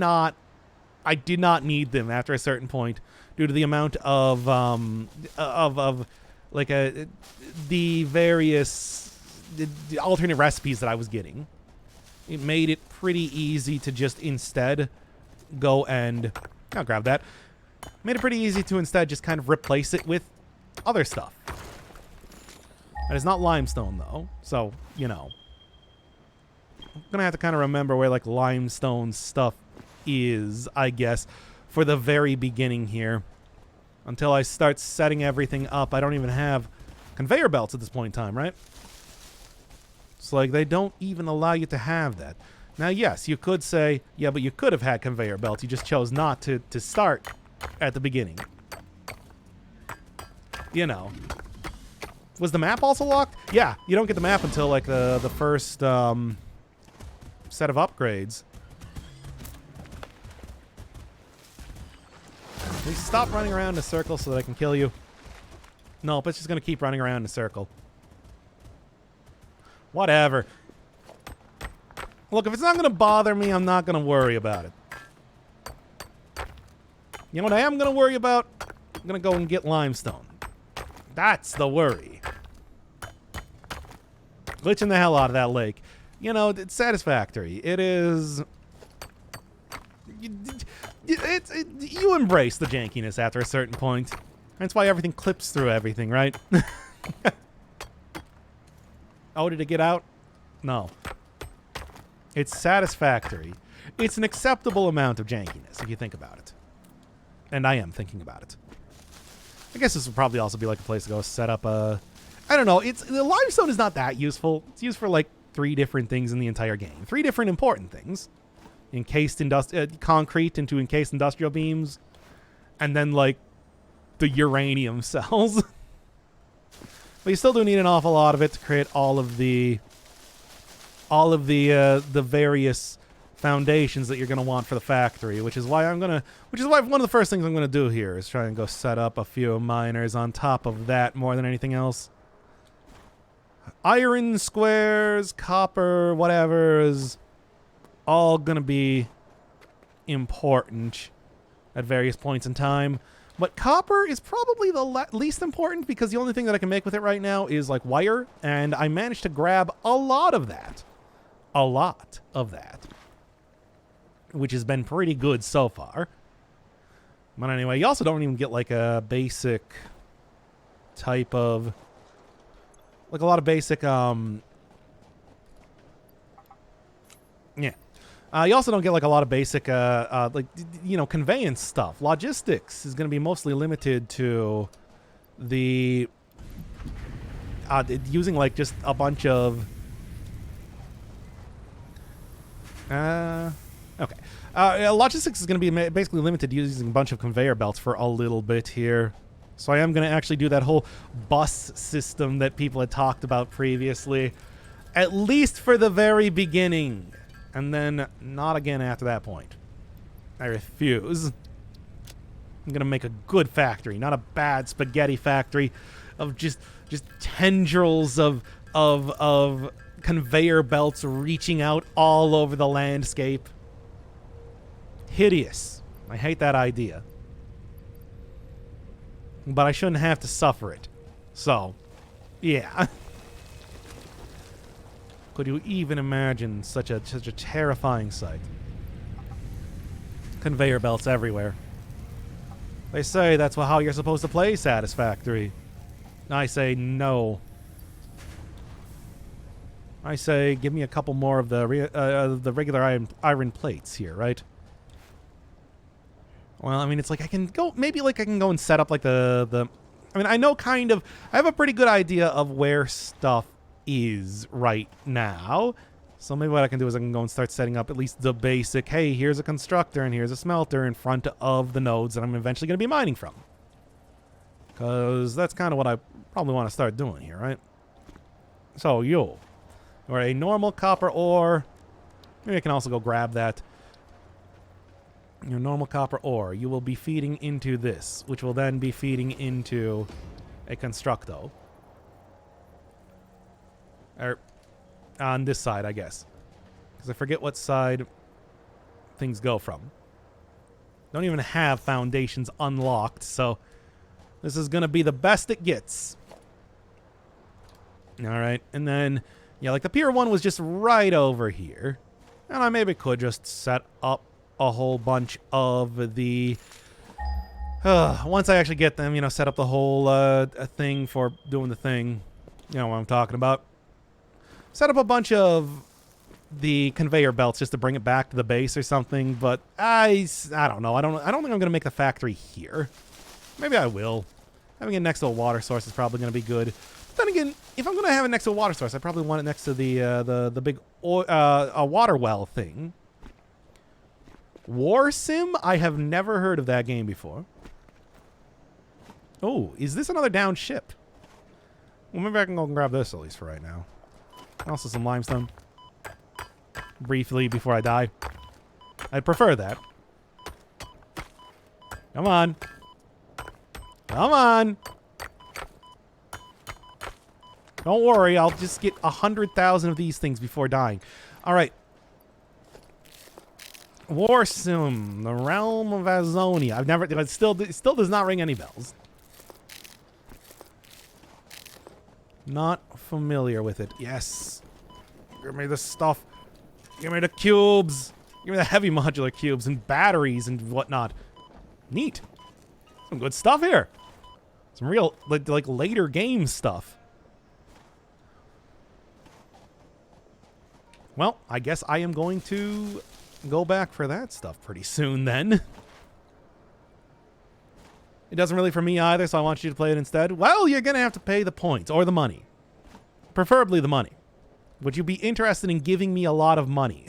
not need them after a certain point due to the amount of the various alternate recipes that I was getting. It made it pretty easy to just instead go and... I'll grab that. Made it pretty easy to instead just kind of replace it with other stuff. And it's not limestone, though. So, you know. I'm going to have to kind of remember where, like, limestone stuff is, I guess, for the very beginning here. Until I start setting everything up. I don't even have conveyor belts at this point in time, right? It's like they don't even allow you to have that. Now, yes, you could say, yeah, but you could have had conveyor belts. You just chose not to start at the beginning. You know. Was the map also locked? Yeah, you don't get the map until, like, the first set of upgrades. Please stop running around in a circle so that I can kill you. Nope, it's just going to keep running around in a circle. Whatever. Look, if it's not going to bother me, I'm not going to worry about it. You know what I am going to worry about? I'm going to go and get limestone. That's the worry. Glitching the hell out of that lake. You know, it's satisfactory. It is... You embrace the jankiness after a certain point. That's why everything clips through everything, right? Oh, did it get out? No. It's satisfactory. It's an acceptable amount of jankiness, if you think about it. And I am thinking about it. I guess this would probably also be like a place to go set up a... I don't know. The limestone is not that useful. It's used for like 3 different things in the entire game. 3 different important things. Encased concrete into encased industrial beams. And then like the uranium cells. But you still do need an awful lot of it to create all of the various foundations that you're going to want for the factory, which is why one of the first things I'm going to do here is try and go set up a few miners on top of that more than anything else. Iron squares, copper, whatever is all going to be important at various points in time. But copper is probably the least important because the only thing that I can make with it right now is like wire, and I managed to grab a lot of that. A lot of that. Which has been pretty good so far. But anyway, you also don't even get like a basic type of... like a lot of basic, yeah. You also don't get like a lot of basic, like, you know, conveyance stuff. Logistics is going to be mostly limited to the, using like just a bunch of, okay. Logistics is going to be basically limited to using a bunch of conveyor belts for a little bit here. So I am going to actually do that whole bus system that people had talked about previously, at least for the very beginning. And then not again after that point. I refuse. I'm going to make a good factory, not a bad spaghetti factory of just tendrils of conveyor belts reaching out all over the landscape. Hideous. I hate that idea. But I shouldn't have to suffer it. So, yeah. Could you even imagine such a terrifying sight? Conveyor belts everywhere. They say that's how you're supposed to play Satisfactory. I say no. I say give me a couple more of the regular iron plates here, right? Well, I mean, it's like I can go... maybe like I can go and set up like the... I mean, I know kind of... I have a pretty good idea of where stuff is right now. So maybe what I can do is I can go and start setting up at least the basic, hey, here's a constructor and here's a smelter in front of the nodes that I'm eventually going to be mining from. Because that's kind of what I probably want to start doing here, right? So you, or a normal copper ore. Maybe I can also go grab that. Your normal copper ore. You will be feeding into this, which will then be feeding into a constructo. Or on this side, I guess. Because I forget what side things go from. Don't even have foundations unlocked, so this is going to be the best it gets. Alright, and then, yeah, like the Pier 1 was just right over here. And I maybe could just set up a whole bunch of the Once I actually get them, set up the whole thing for doing the thing, you know what I'm talking about. Set up a bunch of the conveyor belts just to bring it back to the base or something, but I don't know. I don't think I'm going to make the factory here. Maybe I will. Having it next to a water source is probably going to be good. But then again, if I'm going to have it next to a water source, I probably want it next to the big water well thing. War Sim? I have never heard of that game before. Oh, is this another downed ship? Well, maybe I can go and grab this at least for right now. Also some limestone. Briefly before I die. I'd prefer that. Come on. Come on. Don't worry, I'll just get 100,000 of these things before dying. All right. War Sim, the Realm of Azonia. I've never, it still does not ring any bells. Not familiar with it. Yes. Give me the stuff. Give me the cubes. Give me the heavy modular cubes and batteries and whatnot. Neat. Some good stuff here. Some real, like later game stuff. Well, I guess I am going to go back for that stuff pretty soon then. It doesn't really for me either, so I want you to play it instead. Well, you're going to have to pay the points or the money. Preferably the money. Would you be interested in giving me a lot of money?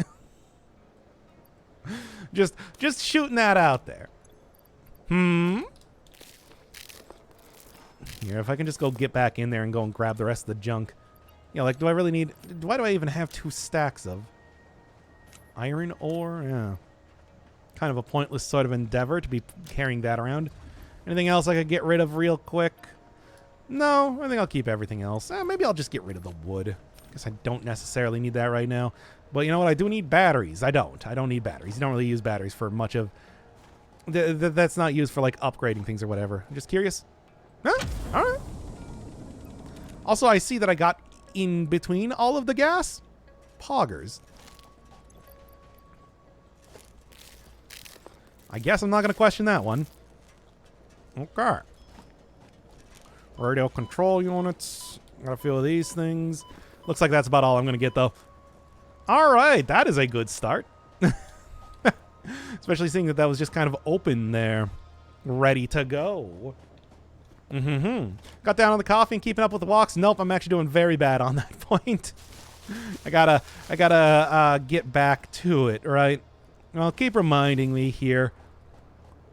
just shooting that out there. Here, if I can just go get back in there and go and grab the rest of the junk. Yeah, like, do I really need... Why do I even have 2 stacks of iron ore? Yeah. Kind of a pointless sort of endeavor to be carrying that around. Anything else I could get rid of real quick? No, I think I'll keep everything else. Maybe I'll just get rid of the wood. Guess I don't necessarily need that right now. But you know what? I do need batteries. I don't need batteries. You don't really use batteries for much of... That's not used for, like, upgrading things or whatever. I'm just curious. Huh? All right. Also, I see that I got in between all of the gas. Poggers. I guess I'm not going to question that one. Okay. Radio control units. Got a few of these things. Looks like that's about all I'm going to get, though. All right. That is a good start. Especially seeing that was just kind of open there. Ready to go. Got down on the coffee and keeping up with the walks. Nope, I'm actually doing very bad on that point. I gotta get back to it, right? Well, keep reminding me here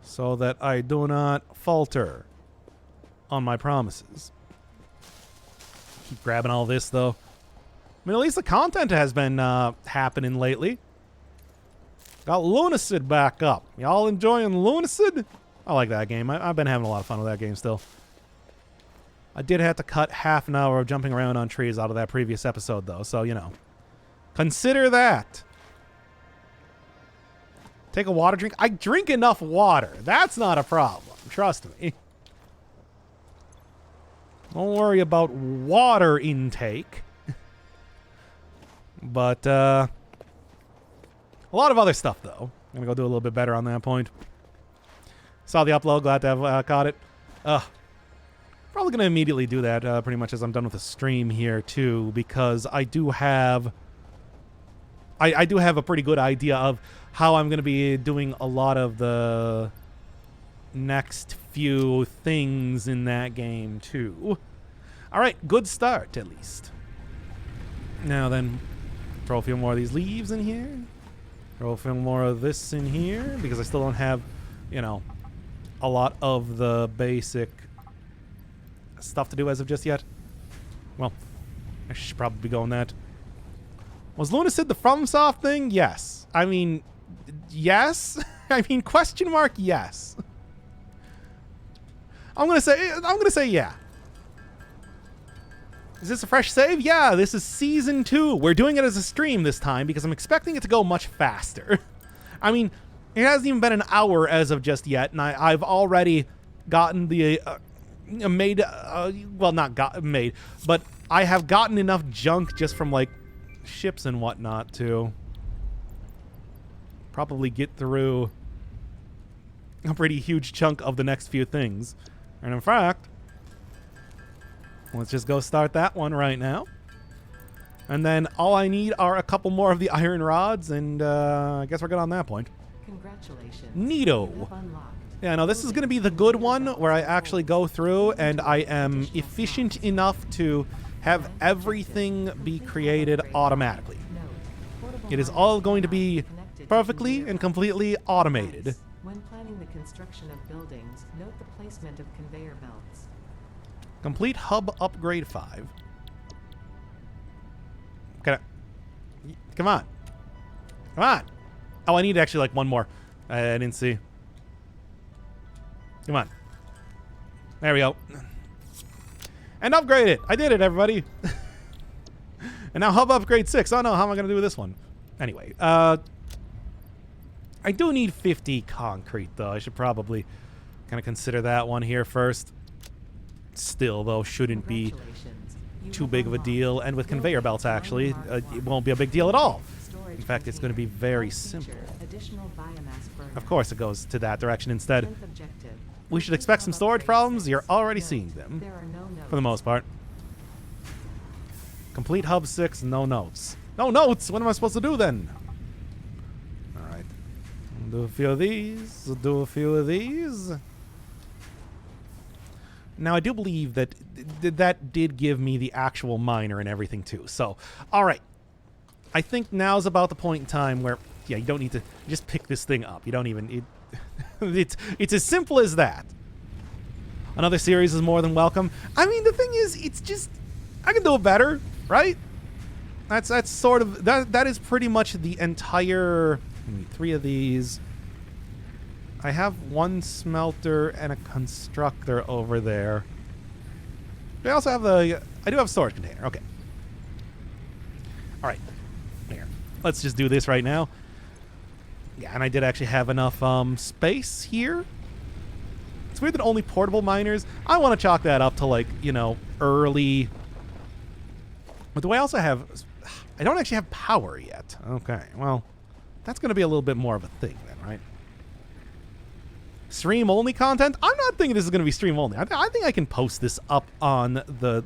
so that I do not falter on my promises. Keep grabbing all this, though. I mean, at least the content has been happening lately. Got Lunacid back up. Y'all enjoying Lunacid? I like that game. I've been having a lot of fun with that game still. I did have to cut half an hour of jumping around on trees out of that previous episode, though, so, you know. Consider that. Take a water drink. I drink enough water. That's not a problem. Trust me. Don't worry about water intake. But, a lot of other stuff, though. I'm going to go do a little bit better on that point. Saw the upload. Glad to have caught it. Probably going to immediately do that pretty much as I'm done with the stream here, too, because I do have... I do have a pretty good idea of how I'm going to be doing a lot of the next few things in that game, too. All right, good start, at least. Now then, throw a few more of these leaves in here. Throw a few more of this in here, because I still don't have, you know, a lot of the basic stuff to do as of just yet. Well, I should probably be going that. Was Lunacid the FromSoft thing? Yes. I mean, yes. I mean, question mark, yes. I'm gonna say yeah. Is this a fresh save? Yeah, this is Season 2. We're doing it as a stream this time because I'm expecting it to go much faster. I mean, it hasn't even been an hour as of just yet, and I've already gotten the well, not got made, but I have gotten enough junk just from like ships and whatnot to probably get through a pretty huge chunk of the next few things. And in fact, let's just go start that one right now. And then all I need are a couple more of the iron rods, and I guess we're good on that point. Congratulations. Neato. You have unlocked. Yeah, no, this is going to be the good one where I actually go through and I am efficient enough to have everything be created automatically. It is all going to be perfectly and completely automated. When planning the construction of buildings, note the placement of conveyor belts. Complete hub upgrade 5. Come on. Come on. Oh, I need actually like one more. I didn't see. Come on. There we go. And upgrade it. I did it, everybody. And now hub upgrade 6. Oh no, how am I going to do this one? Anyway, I do need 50 concrete, though. I should probably kind of consider that one here first. Still, though, shouldn't be too big of a deal. And with conveyor belts, actually, it won't be a big deal at all. In fact, it's going to be very simple. Of course, it goes to that direction instead. We should expect some storage problems. You're already seeing them, for the most part. Complete hub 6, no notes. No notes! What am I supposed to do then? Alright. Do a few of these. Do a few of these. Now, I do believe that that did give me the actual miner and everything, too. So, alright. I think now's about the point in time where, yeah, you don't need to just pick this thing up. You don't even... it's as simple as that. Another series is more than welcome. I mean, the thing is, it's just... I can do it better, right? That's sort of... That is pretty much the entire... I need 3 of these. I have 1 smelter and a constructor over there. I also have the... I do have a storage container. Okay. Alright. Here. Let's just do this right now. Yeah, and I did actually have enough space here. It's weird that only portable miners... I want to chalk that up to, like, you know, early... But do I also have... I don't actually have power yet. Okay, well, that's going to be a little bit more of a thing then, right? Stream-only content? I'm not thinking this is going to be stream-only. I think I can post this up on the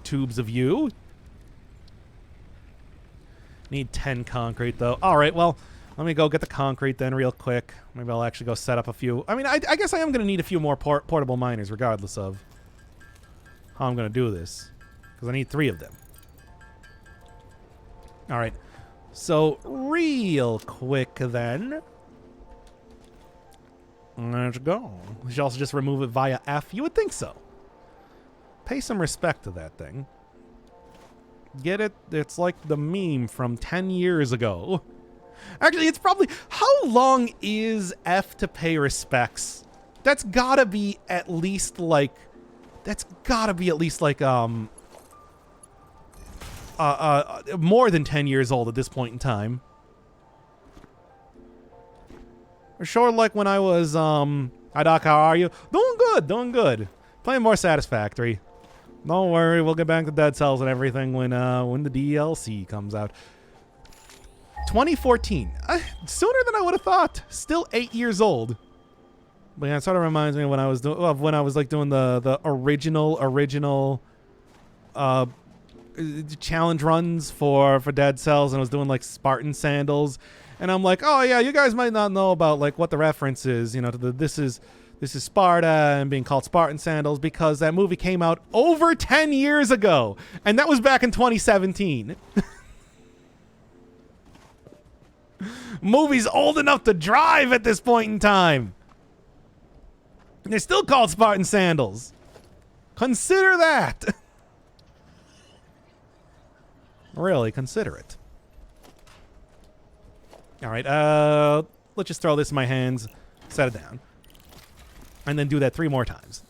tubes of you. Need 10 concrete, though. All right, well, let me go get the concrete then real quick. Maybe I'll actually go set up a few. I mean, I guess I am going to need a few more portable miners, regardless of how I'm going to do this. Because I need 3 of them. All right. So, real quick then. Let's go. We should also just remove it via F. You would think so. Pay some respect to that thing. Get it? It's like the meme from 10 years ago. Actually, it's probably... How long is F to pay respects? That's gotta be at least like... more than 10 years old at this point in time. Sure, like when I was, Hi Doc, how are you? Doing good. Playing more Satisfactory. Don't worry, we'll get back to Dead Cells and everything when the DLC comes out. 2014. Sooner than I would have thought. Still 8 years old. But yeah, it sort of reminds me of when I was like doing the original challenge runs for Dead Cells, and I was doing like Spartan Sandals, and I'm like, oh yeah, you guys might not know about like what the reference is, you know, to the this is Sparta and being called Spartan Sandals because that movie came out over 10 years ago, and that was back in 2017. Movie's old enough to drive at this point in time. And they're still called Spartan Sandals. Consider that. Really, consider it. All right, let's just throw this in my hands, set it down, and then do that 3 more times.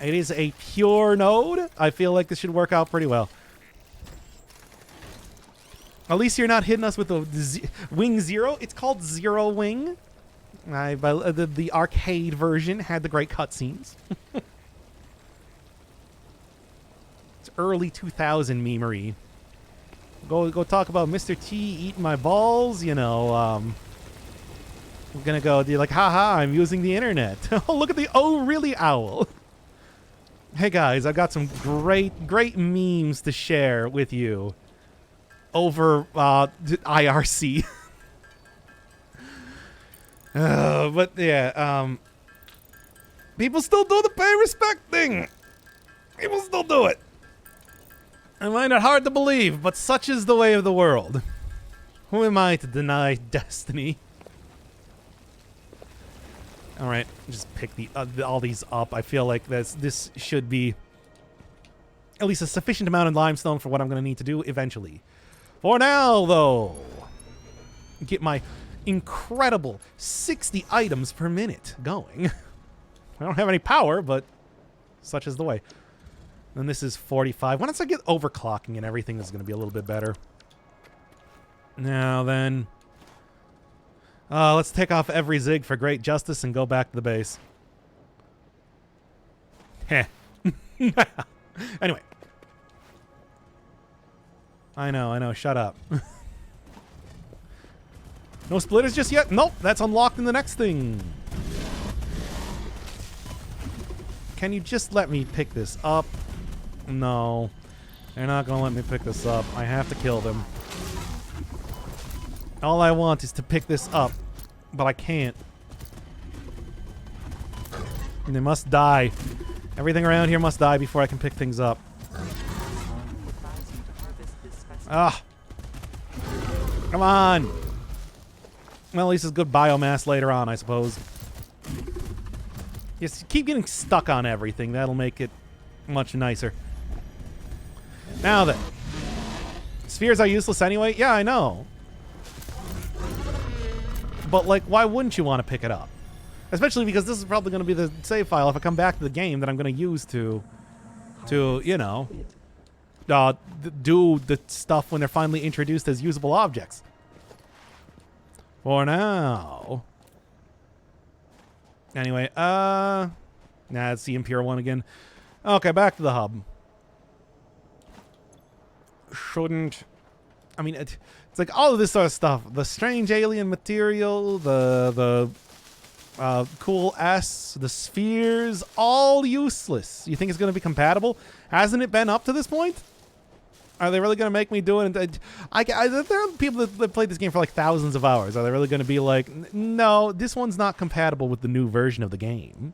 It is a pure node. I feel like this should work out pretty well. At least you're not hitting us with the Wing Zero. It's called Zero Wing. The arcade version had the great cutscenes. It's early 2000 memery. Go talk about Mr. T eating my balls, you know. I'm gonna go do like, haha, I'm using the internet. Oh, look at the oh really owl. Hey guys, I've got some great memes to share with you over IRC. But yeah, people still do the pay respect thing. People still do it. I find it hard to believe, but such is the way of the world. Who am I to deny destiny? All right, just pick all these up. I feel like this should be at least a sufficient amount of limestone for what I'm going to need to do eventually. For now, though, get my incredible 60 items per minute going. I don't have any power, but such is the way. And this is 45. Once I get overclocking and everything is going to be a little bit better. Now then, let's take off every zig for great justice and go back to the base. Heh. Anyway. I know, shut up. No splitters just yet? Nope, that's unlocked in the next thing. Can you just let me pick this up? No. They're not gonna let me pick this up. I have to kill them. All I want is to pick this up, but I can't. And they must die. Everything around here must die before I can pick things up. Ah. Come on. Well, at least it's good biomass later on, I suppose. Just keep getting stuck on everything. That'll make it much nicer. Now then. Spheres are useless anyway? Yeah, I know. But, like, why wouldn't you want to pick it up? Especially because this is probably going to be the save file if I come back to the game that I'm going to use to, you know, do the stuff when they're finally introduced as usable objects. For now. Anyway, nah, it's the Impure one again. Okay, back to the hub. Shouldn't... I mean, it's like all of this sort of stuff. The strange alien material, the cool S, the spheres, all useless. You think it's going to be compatible? Hasn't it been up to this point? Are they really going to make me do it? There are people that played this game for like thousands of hours. Are they really going to be like, no, this one's not compatible with the new version of the game?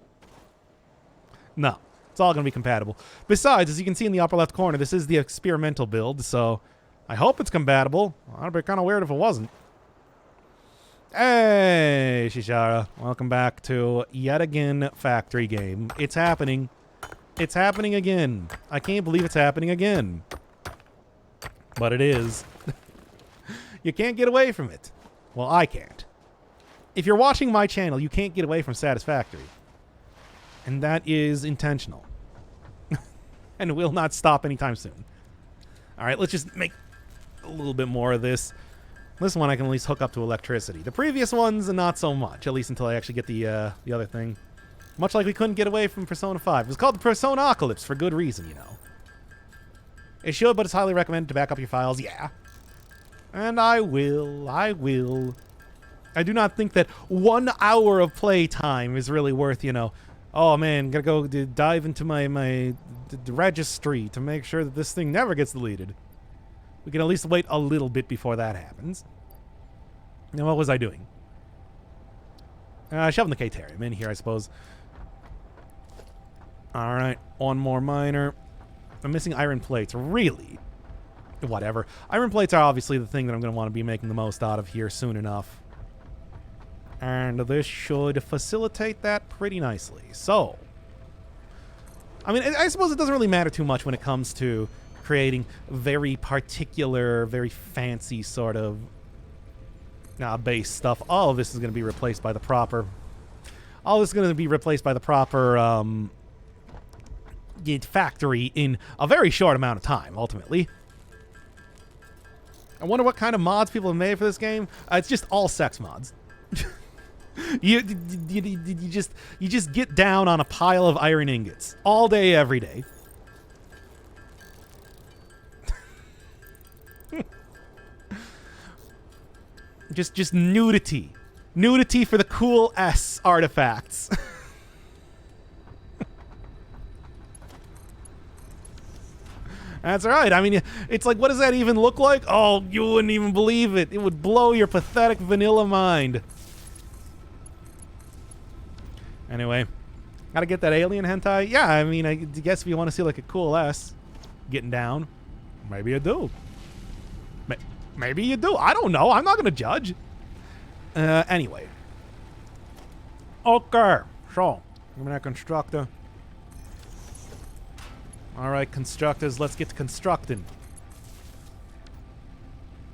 No, it's all going to be compatible. Besides, as you can see in the upper left corner, this is the experimental build, so I hope it's compatible. It'd be kind of weird if it wasn't. Hey, Shishara. Welcome back to yet again Factory Game. It's happening. It's happening again. I can't believe it's happening again. But it is. You can't get away from it. Well, I can't. If you're watching my channel, you can't get away from Satisfactory. And that is intentional. And will not stop anytime soon. Alright, let's just make a little bit more of this. This one I can at least hook up to electricity. The previous ones, not so much. At least until I actually get the other thing. Much like we couldn't get away from Persona 5. It was called the Persona-apocalypse for good reason, you know. It should, but it's highly recommended to back up your files. Yeah. And I will. I will. I do not think that 1 hour of playtime is really worth, you know, oh man, gotta go dive into my registry to make sure that this thing never gets deleted. We can at least wait a little bit before that happens. Now, what was I doing? Shoving the K-Terrium in here, I suppose. Alright, one more miner. I'm missing iron plates. Really? Whatever. Iron plates are obviously the thing that I'm going to want to be making the most out of here soon enough. And this should facilitate that pretty nicely. So, I mean, I suppose it doesn't really matter too much when it comes to creating very particular, very fancy sort of base stuff. All of this is going to be replaced by the proper... All this is going to be replaced by the proper... factory in a very short amount of time, ultimately. I wonder what kind of mods people have made for this game. It's just all sex mods. you just get down on a pile of iron ingots all day, every day. just nudity Nudity for the cool S artifacts. That's right. I mean, it's like, what does that even look like? Oh, you wouldn't even believe it. It would blow your pathetic vanilla mind. Anyway, gotta get that alien hentai. Yeah, I mean, I guess if you want to see like a cool S getting down, maybe you do. Maybe you do. I don't know. I'm not gonna judge. Anyway. Okay, so, give me that constructor. Alright, constructors, let's get to constructing.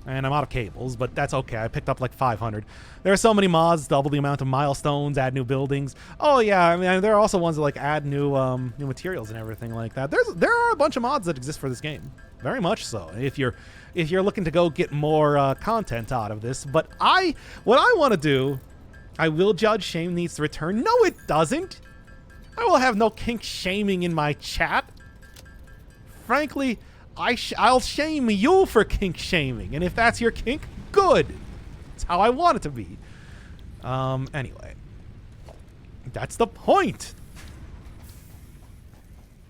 And I'm out of cables, but that's okay. I picked up like 500. There are so many mods, double the amount of milestones, add new buildings. Oh yeah, I mean, there are also ones that like add new new materials and everything like that. There are a bunch of mods that exist for this game. Very much so. If you're looking to go get more content out of this, but what I want to do, I will judge Shame Needs to Return. No, it doesn't. I will have no kink shaming in my chat. Frankly, I'll shame you for kink shaming, and if that's your kink, good. That's how I want it to be. Anyway, that's the point.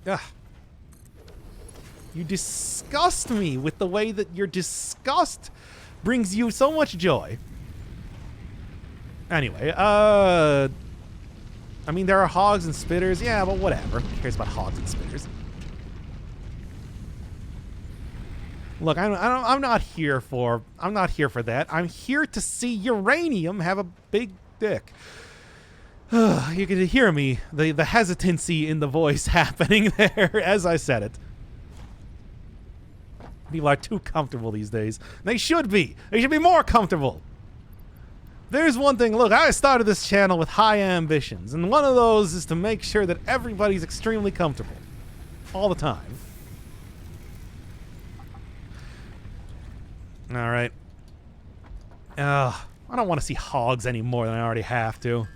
Ugh. You disgust me with the way that your disgust brings you so much joy. Anyway, I mean, there are hogs and spitters. Yeah, but whatever. Who cares about hogs and spitters? Look, I'm not here for that. I'm here to see uranium have a big dick. You can hear me, the hesitancy in the voice happening there as I said it. People are too comfortable these days. They should be. They should be more comfortable. There's one thing. Look, I started this channel with high ambitions, and one of those is to make sure that everybody's extremely comfortable. All the time. Alright. I don't want to see hogs any more than I already have to.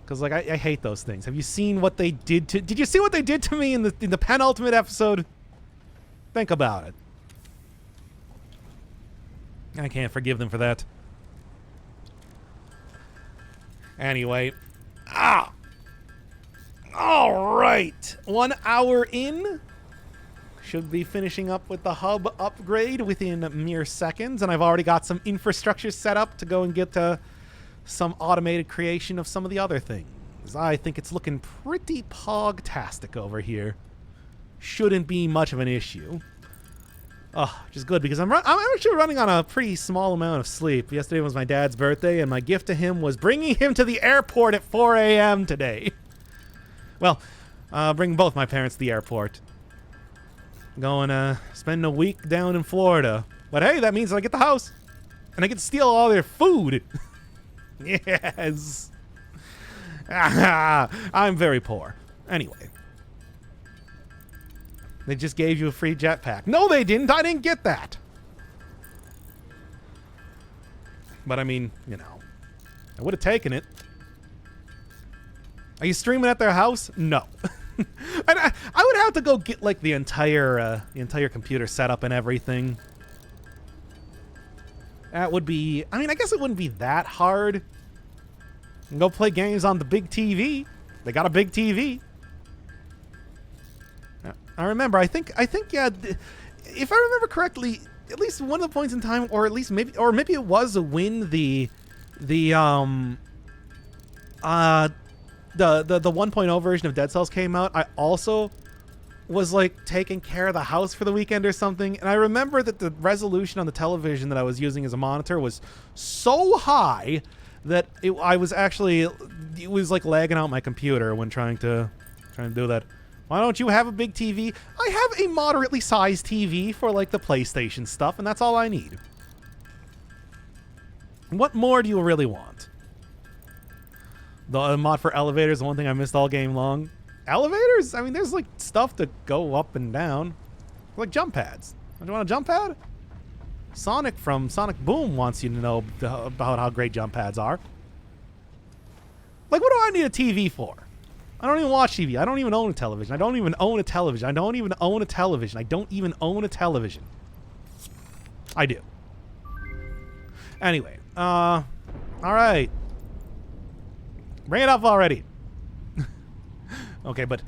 Because, like, I hate those things. Have you seen what they did to... Did you see what they did to me in the penultimate episode? Think about it. I can't forgive them for that. Anyway. Alright. 1 hour in. Should be finishing up with the hub upgrade within mere seconds. And I've already got some infrastructure set up to go and get some automated creation of some of the other things. I think it's looking pretty pog-tastic over here. Shouldn't be much of an issue. Which is good because I'm actually running on a pretty small amount of sleep. Yesterday was my dad's birthday, and my gift to him was bringing him to the airport at 4 a.m. today. Well, bringing both my parents to the airport. Going spend a week down in Florida. But hey, that means I get the house. And I get to steal all their food. Yes. I'm very poor. Anyway. They just gave you a free jetpack. No, they didn't. I didn't get that. But I mean, you know, I would have taken it. Are you streaming at their house? No. And I would have to go get like the entire computer set up and everything. That would be, I mean, I guess it wouldn't be that hard. Go play games on the big TV. They got a big TV. I remember, I think, yeah, if I remember correctly, at least one of the points in time, or at least maybe it was when the 1.0 version of Dead Cells came out, I also was like taking care of the house for the weekend or something, and I remember that the resolution on the television that I was using as a monitor was so high that it was like lagging out my computer when trying to do that. Why don't you have a big TV? I have a moderately sized TV for like the PlayStation stuff, and that's all I need. What more do you really want? The mod for elevators, the one thing I missed all game long. Elevators? I mean, there's like stuff to go up and down. Like jump pads. Don't you want a jump pad? Sonic from Sonic Boom wants you to know about how great jump pads are. Like, what do I need a TV for? I don't even watch TV. I don't even own a television. I don't even own a television. I don't even own a television. I don't even own a television. I do. Anyway, all right. Bring it up already. Okay, but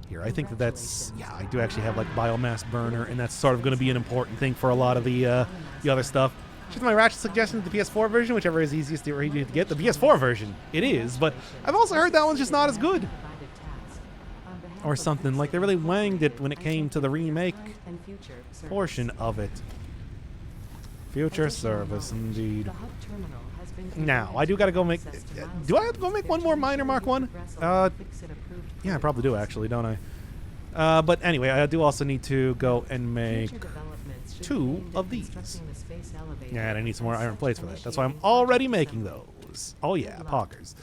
here, I think that's, yeah, I do actually have like biomass burner, and that's sort of going to be an important thing for a lot of the other stuff. Just my Ratchet suggestion to the PS4 version, whichever is easiest to get. The PS4 version, it is, but I've also heard that one's just not as good. Or something, like they really wanged it when it came to the remake portion of it. Future service, indeed. Now, I do gotta go make... Do I have to go make one more Miner Mark 1? Yeah, I probably do, actually, don't I? But anyway, I do also need to go and make 2 of these. Yeah, and I need some more iron plates for that. That's why I'm already making those. Oh yeah, poggers.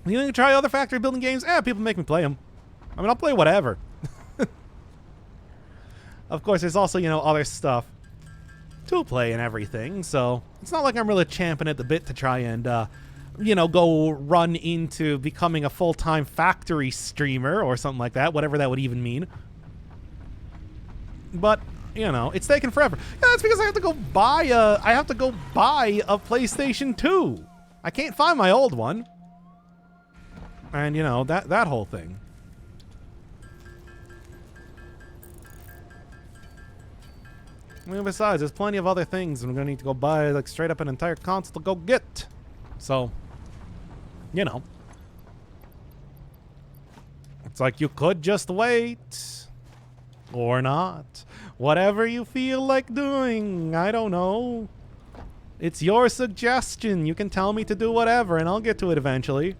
You want to try other factory building games? People make me play them. I mean, I'll play whatever. Of course, there's also, you know, other stuff to play and everything, so it's not like I'm really champing at the bit to try and, you know, go run into becoming a full-time factory streamer or something like that, whatever that would even mean. But, you know, it's taken forever. Yeah, that's because I have to go buy a PlayStation 2. I can't find my old one. And, you know, that whole thing. I mean, besides, there's plenty of other things I'm going to need to go buy, like, straight up an entire console to go get. So, you know. It's like you could just wait. Or not. Whatever you feel like doing. I don't know. It's your suggestion. You can tell me to do whatever, and I'll get to it eventually.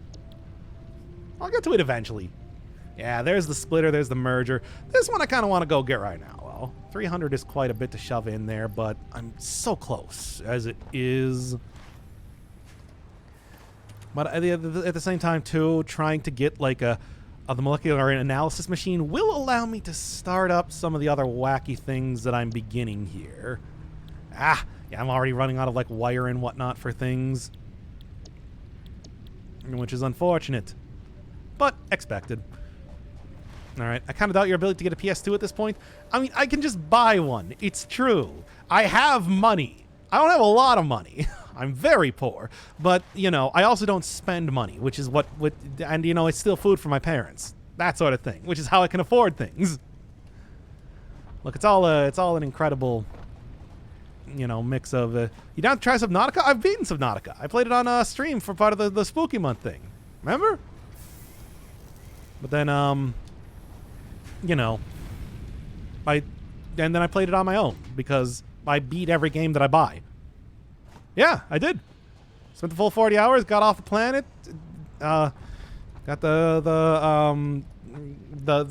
Yeah, there's the splitter, there's the merger. This one I kind of want to go get right now. Well, 300 is quite a bit to shove in there, but I'm so close as it is. But at the same time, too, trying to get like the molecular analysis machine will allow me to start up some of the other wacky things that I'm beginning here. Yeah, I'm already running out of like wire and whatnot for things, which is unfortunate. But expected. Alright, I kind of doubt your ability to get a PS2 at this point. I mean, I can just buy one. It's true. I have money. I don't have a lot of money. I'm very poor. But, you know, I also don't spend money, which is and, you know, it's still food for my parents. That sort of thing, which is how I can afford things. Look, it's all an incredible, you know, mix of... you down to try Subnautica? I've beaten Subnautica. I played it on stream for part of the Spooky Month thing. Remember? But then, you know, and then I played it on my own because I beat every game that I buy. Yeah, I did. Spent the full 40 hours, got off the planet, got the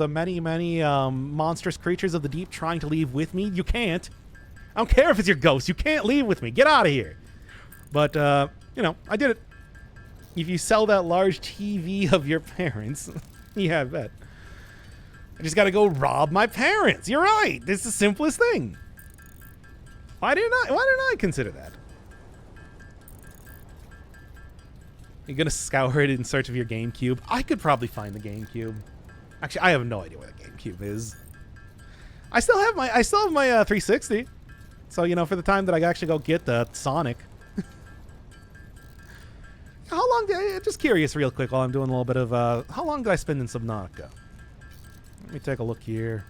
many monstrous creatures of the deep trying to leave with me. You can't. I don't care if it's your ghost. You can't leave with me. Get out of here. But, you know, I did it. If you sell that large TV of your parents... Yeah, I bet. I just gotta go rob my parents. You're right. This is the simplest thing. Why didn't I consider that? You're gonna scour it in search of your GameCube. I could probably find the GameCube. Actually, I have no idea where the GameCube is. I still have my 360. So, you know, for the time that I actually go get the Sonic. How long just curious real quick while I'm doing a little bit of, how long did I spend in Subnautica? Let me take a look here.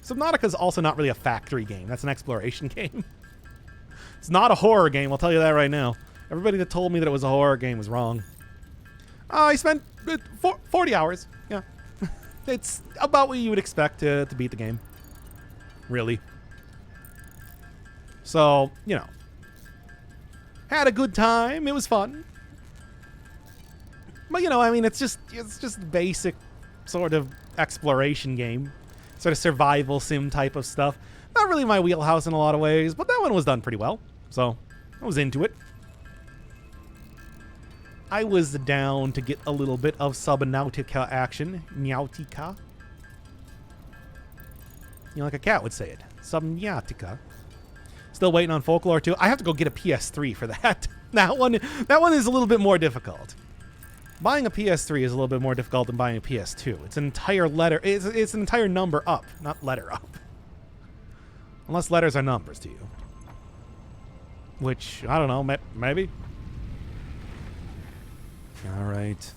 Subnautica is also not really a factory game. That's an exploration game. It's not a horror game, I'll tell you that right now. Everybody that told me that it was a horror game was wrong. I spent 40 hours. Yeah. It's about what you would expect to beat the game. Really. So, you know. Had a good time. It was fun. But, you know, I mean, it's just basic sort of exploration game. Sort of survival sim type of stuff. Not really my wheelhouse in a lot of ways, but that one was done pretty well. So, I was into it. I was down to get a little bit of Subnautica action. Nautica. You know, like a cat would say it. Subnautica. Still waiting on Folklore 2. I have to go get a PS3 for that. That one is a little bit more difficult. Buying a PS3 is a little bit more difficult than buying a PS2. It's an entire letter. It's an entire number up, not letter up. Unless letters are numbers to you. Which, I don't know, maybe? Alright.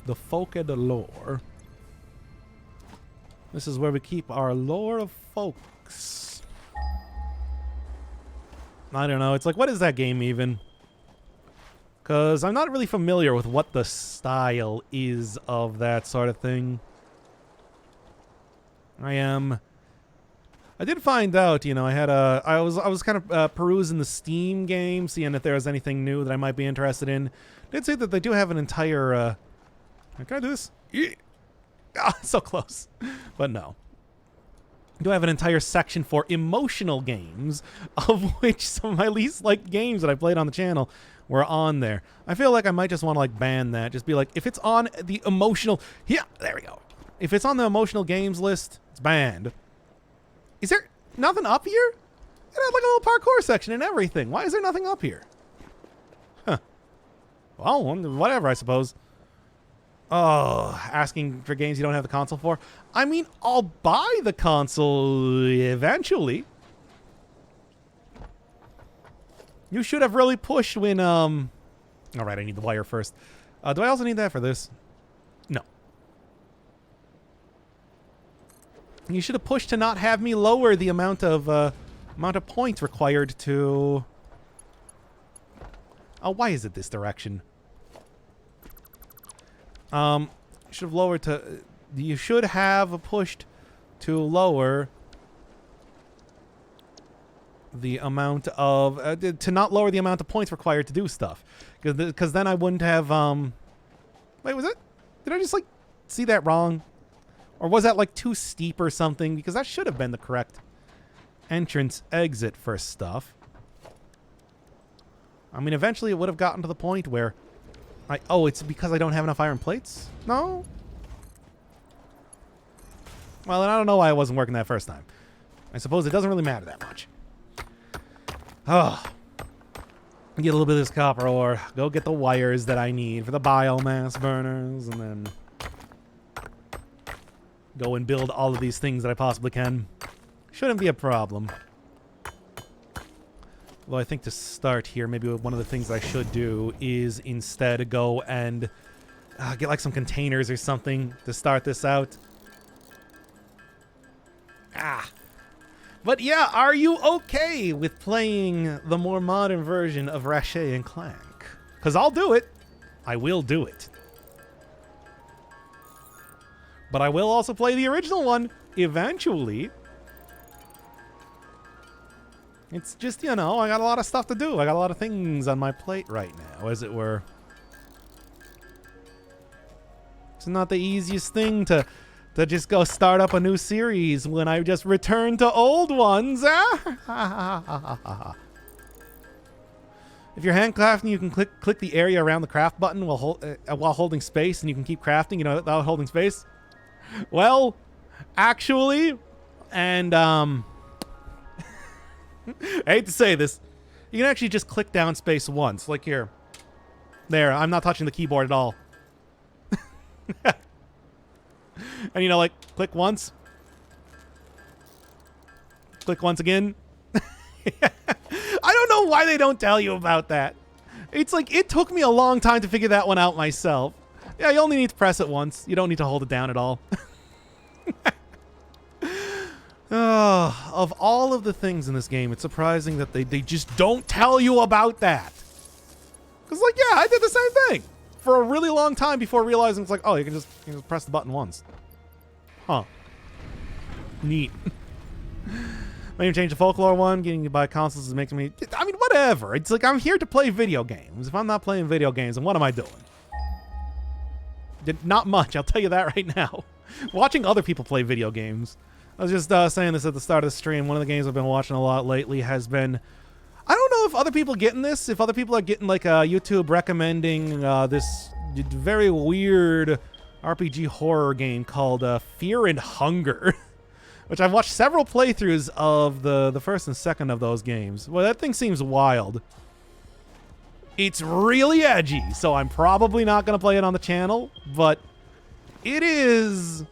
The Folk of the Lore. This is where we keep our lore of folks. I don't know. It's like, what is that game even? Because I'm not really familiar with what the style is of that sort of thing. I did find out, you know, I was kind of perusing the Steam game, seeing if there was anything new that I might be interested in. Did say that they do have an entire, can I do this? Yeah. Ah, so close. But no. Do have an entire section for emotional games, of which some of my least liked games that I played on the channel were on there. I feel like I might just want to like ban that. Just be like, if it's on the emotional, yeah, there we go. If it's on the emotional games list, it's banned. Is there nothing up here? It had like a little parkour section and everything. Why is there nothing up here? Huh. Well, whatever, I suppose. Oh, asking for games you don't have the console for? I mean, I'll buy the console eventually. You should have really pushed when, Alright, I need the wire first. Do I also need that for this? No. You should have pushed to not have me lower the amount of points required to... Oh, why is it this direction? Should have lowered to... You should have pushed to lower the amount of... to not lower the amount of points required to do stuff. Because then I wouldn't have... Wait, was it? Did I just, like, see that wrong? Or was that, like, too steep or something? Because that should have been the correct entrance exit for stuff. I mean, eventually it would have gotten to the point where... Oh, it's because I don't have enough iron plates? No? Well, then I don't know why it wasn't working that first time. I suppose it doesn't really matter that much. Oh. Get a little bit of this copper ore. Go get the wires that I need for the biomass burners. And then go and build all of these things that I possibly can. Shouldn't be a problem. Well, I think to start here, maybe one of the things I should do is instead go and get like some containers or something to start this out. Ah. But yeah, are you okay with playing the more modern version of Ratchet and Clank? Because I'll do it. I will do it. But I will also play the original one eventually. It's just, you know, I got a lot of stuff to do. I got a lot of things on my plate right now, as it were. It's not the easiest thing to just go start up a new series when I just return to old ones. If you're handcrafting, you can click the area around the craft button while holding space, and you can keep crafting, you know, without holding space. Well, actually, and I hate to say this, you can actually just click down space once, like here. There, I'm not touching the keyboard at all. And you know, like, click once. Click once again. I don't know why they don't tell you about that. It's like, it took me a long time to figure that one out myself. Yeah, you only need to press it once. You don't need to hold it down at all. Of all of the things in this game, it's surprising that they just don't tell you about that. Because, like, yeah, I did the same thing for a really long time before realizing it's like, oh, you can just press the button once. Huh. Neat. Maybe change the folklore one. Getting to buy consoles is making me... I mean, whatever. It's like, I'm here to play video games. If I'm not playing video games, then what am I doing? Not much, I'll tell you that right now. Watching other people play video games. I was just saying this at the start of the stream. One of the games I've been watching a lot lately has been... I don't know if other people are getting this. If other people are getting, like, YouTube recommending this very weird RPG horror game called Fear and Hunger. Which I've watched several playthroughs of the first and second of those games. Well, that thing seems wild. It's really edgy, so I'm probably not going to play it on the channel, but it is...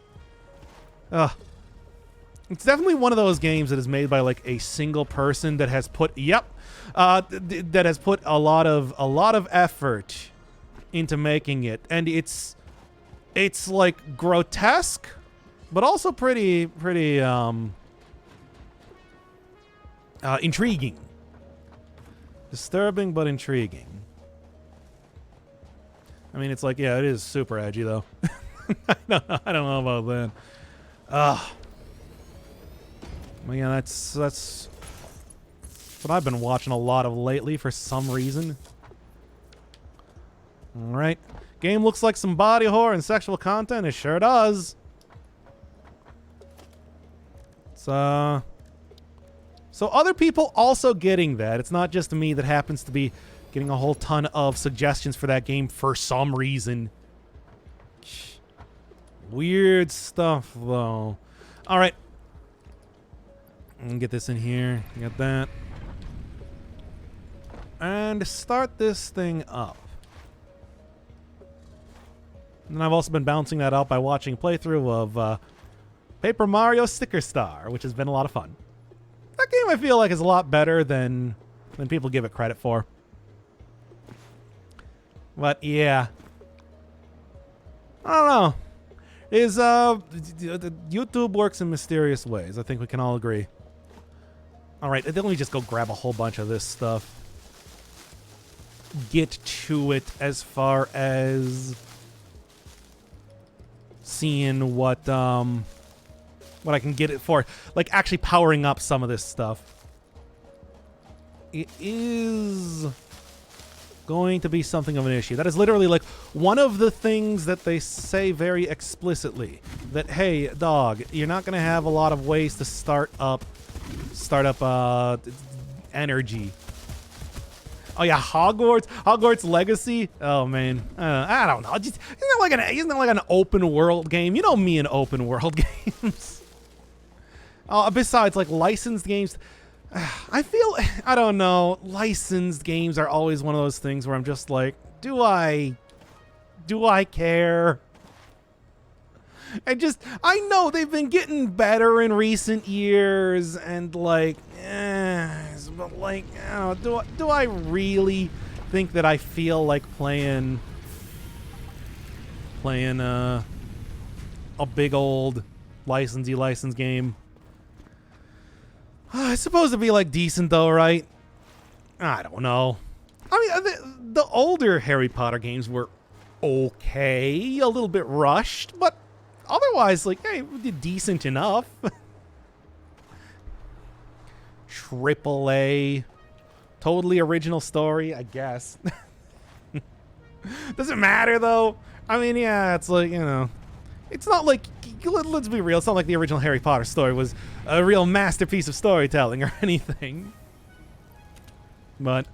It's definitely one of those games that is made by like a single person that has put that has put a lot of effort into making it, and it's like grotesque, but also pretty intriguing. Disturbing but intriguing. I mean, it's like, yeah, it is super edgy though. I don't know about that. Well, yeah, that's what I've been watching a lot of lately for some reason. All right, game looks like some body horror and sexual content. It sure does. So other people also getting that. It's not just me that happens to be getting a whole ton of suggestions for that game for some reason. Weird stuff, though. All right. Get this in here. Get that. And start this thing up. And then I've also been bouncing that out by watching a playthrough of Paper Mario Sticker Star, which has been a lot of fun. That game I feel like is a lot better than people give it credit for. But yeah, I don't know. YouTube works in mysterious ways. I think we can all agree. All right, then let me just go grab a whole bunch of this stuff. Get to it as far as seeing what I can get it for, like actually powering up some of this stuff. It is going to be something of an issue. That is literally like one of the things that they say very explicitly, that hey dog, you're not going to have a lot of ways to start up energy. Oh yeah, Hogwarts Legacy. Oh man, I don't know. Isn't it like an open world game? You know me and open world games. Besides like licensed games, I feel, I don't know, licensed games are always one of those things where I'm just like, do I care? I know they've been getting better in recent years, and like, but like, do I really think that I feel like playing a big old licensed game? It's supposed to be like decent though, right? I don't know. I mean, the older Harry Potter games were okay, a little bit rushed, but otherwise, like, hey, decent enough. AAA, totally original story, I guess. Does it matter though? I mean, yeah, it's like, it's not like, let's be real, it's not like the original Harry Potter story was a real masterpiece of storytelling or anything. But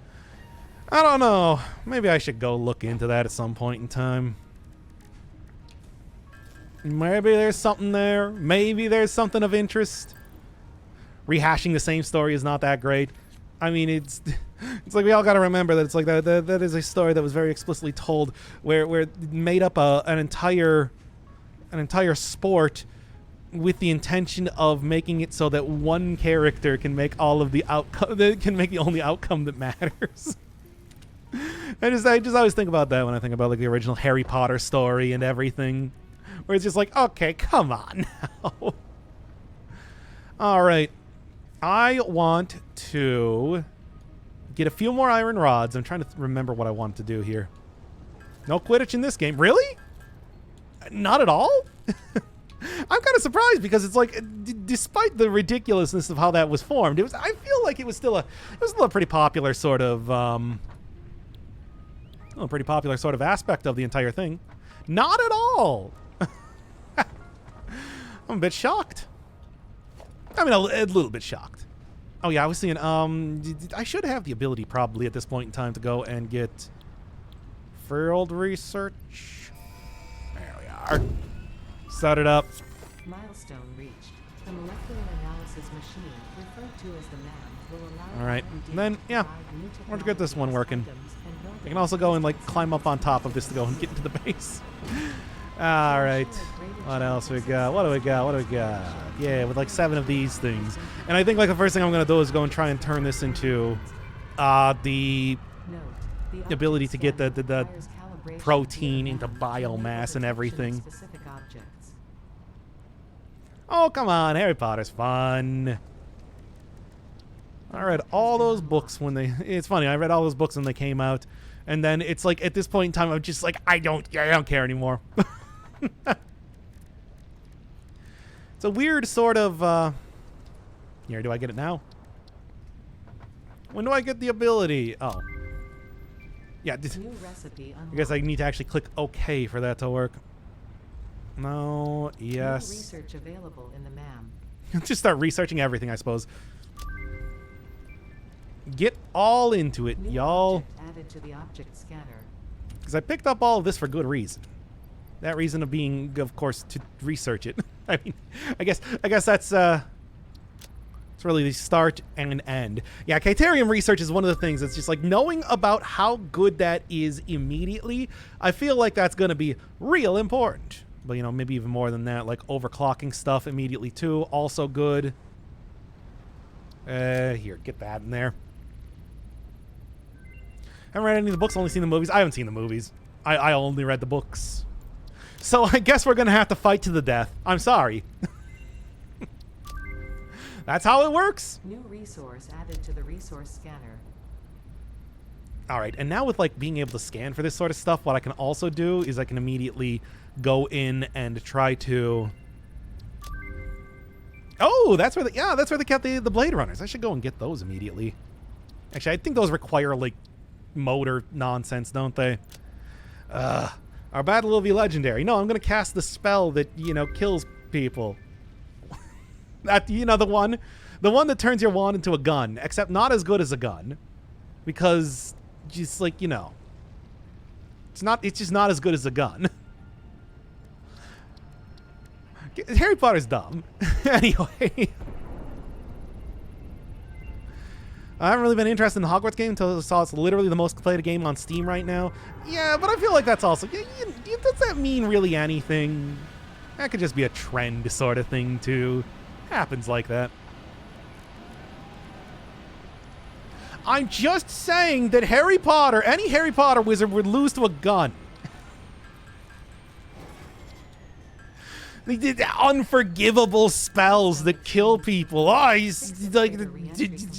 I don't know. Maybe I should go look into that at some point in time. Maybe there's something there. Maybe there's something of interest. Rehashing the same story is not that great. I mean, it's like we all got to remember that it's like that is a story that was very explicitly told, where it made up an entire sport with the intention of making it so that one character can make all of the outcome, that can make the only outcome that matters. I just always think about that when I think about like the original Harry Potter story and everything, where it's just like, okay, come on now. All right, I want to get a few more iron rods. I'm trying to remember what I want to do here. No Quidditch in this game, really? Not at all? I'm kind of surprised because it's like, despite the ridiculousness of how that was formed, I feel like it was still a pretty popular sort of aspect of the entire thing. Not at all. I'm a bit shocked. I mean, a little bit shocked. Oh yeah, I was seeing, I should have the ability probably at this point in time to go and get field research. There we are. Start it up. Milestone reached. The molecular analysis machine, referred to as the MAM, will allow. All right, and then yeah, we're gonna get this one working. I can also go and like climb up on top of this to go and get into the base. All right. What else we got? What do we got? What do we got? Yeah, with like 7 of these things. And I think like the first thing I'm going to do is go and try and turn this into the ability to get the protein into biomass and everything. Oh, come on. Harry Potter's fun. I read all those books when they... It's funny. I read all those books when they came out. And then it's like at this point in time, I'm just like, I don't care anymore. It's a weird sort of, here, do I get it now? When do I get the ability? Oh. Yeah, New recipe I guess I need to actually click OK for that to work. No, yes. New research available in the MAM. Just start researching everything, I suppose. Get all into it, y'all. Added to the object scanner. Because I picked up all of this for good reason. That reason of being, of course, to research it. I mean, I guess that's it's really the start and end. Yeah, Caterium research is one of the things that's just like knowing about how good that is immediately. I feel like that's going to be real important. But, you know, maybe even more than that, like overclocking stuff immediately too, also good. Here, get that in there. Haven't read any of the books, only seen the movies. I haven't seen the movies. I only read the books. So I guess we're going to have to fight to the death. I'm sorry. That's how it works. New resource added to the resource scanner. All right, and now with like being able to scan for this sort of stuff, what I can also do is I can immediately go in and try to... Oh, that's where they kept the Blade Runners. I should go and get those immediately. Actually, I think those require like motor nonsense, don't they? Our battle will be legendary. No, I'm going to cast the spell that, you know, kills people. That, you know, the one that turns your wand into a gun, except not as good as a gun, because just like, you know, it's just not as good as a gun. Harry Potter's dumb. Anyway, I haven't really been interested in the Hogwarts game until I saw it's literally the most played game on Steam right now. Yeah, but I feel like that's also... does that mean really anything? That could just be a trend sort of thing, too. Happens like that. I'm just saying that Harry Potter, any Harry Potter wizard would lose to a gun. They did unforgivable spells that kill people. Oh, he's like,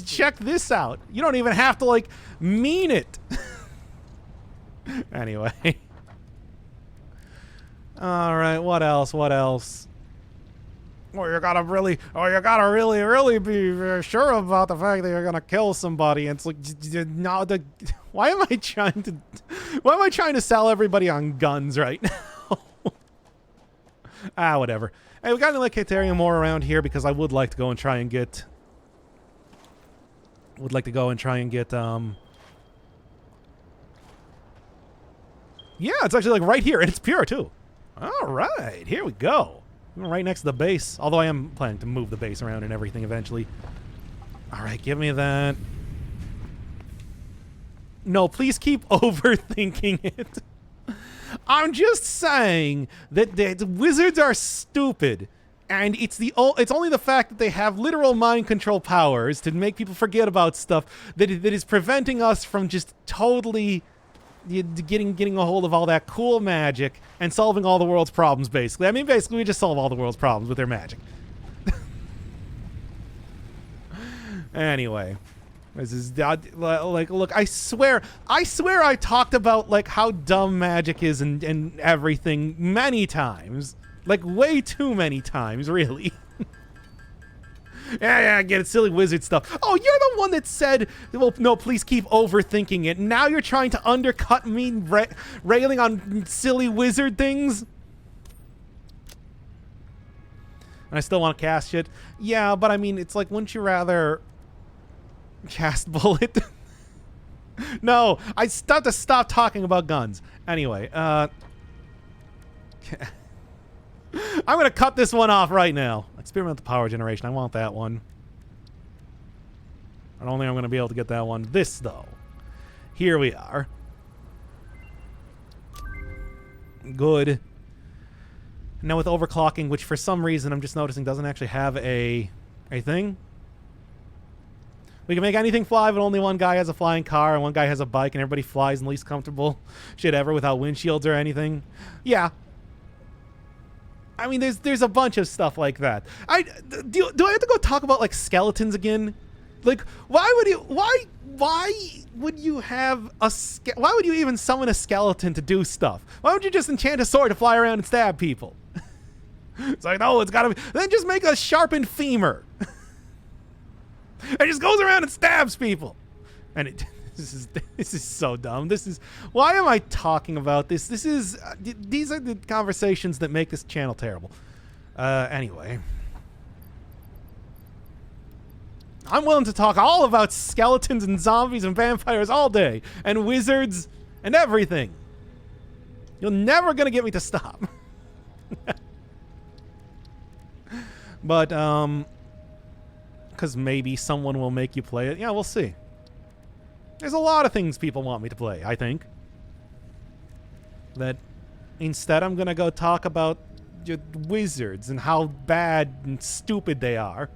check this out. You don't even have to like mean it. Anyway. All right, what else? What else? Well, you gotta really be sure about the fact that you're gonna kill somebody. And it's like, no, why am I trying to sell everybody on guns right now? Whatever. Hey, we got any like Caterium more around here because I would like to go and try and get. Yeah, it's actually like right here, and it's pure too. All right, here we go. Right next to the base. Although I am planning to move the base around and everything eventually. All right, give me that. No, please keep overthinking it. I'm just saying that the wizards are stupid, and it's only the fact that they have literal mind control powers to make people forget about stuff that is preventing us from just totally getting a hold of all that cool magic and solving all the world's problems, basically. I mean, basically, we just solve all the world's problems with their magic. Anyway. This is like, look, I swear I talked about like how dumb magic is and everything many times, like way too many times, really. Yeah, get it, silly wizard stuff. Oh, you're the one that said, well, no, please keep overthinking it. Now you're trying to undercut me railing on silly wizard things. And I still want to cast shit. Yeah, but I mean, it's like, wouldn't you rather cast bullet? No, I have to stop talking about guns. Anyway, I'm gonna cut this one off right now. Experimental power generation. I want that one. I don't think I'm gonna be able to get that one. This though. Here we are. Good. Now with overclocking, which for some reason I'm just noticing doesn't actually have a thing. We can make anything fly, but only one guy has a flying car and one guy has a bike, and everybody flies in the least comfortable shit ever without windshields or anything. Yeah. I mean, there's a bunch of stuff like that. Do I have to go talk about like skeletons again? Like, why would you have why would you even summon a skeleton to do stuff? Why would you just enchant a sword to fly around and stab people? It's like, no, it's gotta be. Then just make a sharpened femur. It just goes around and stabs people. And this is so dumb. Why am I talking about this? These are the conversations that make this channel terrible. Anyway. I'm willing to talk all about skeletons and zombies and vampires all day. And wizards and everything. You're never gonna get me to stop. But, because maybe someone will make you play it. Yeah, we'll see. There's a lot of things people want me to play, I think. That instead I'm going to go talk about wizards and how bad and stupid they are.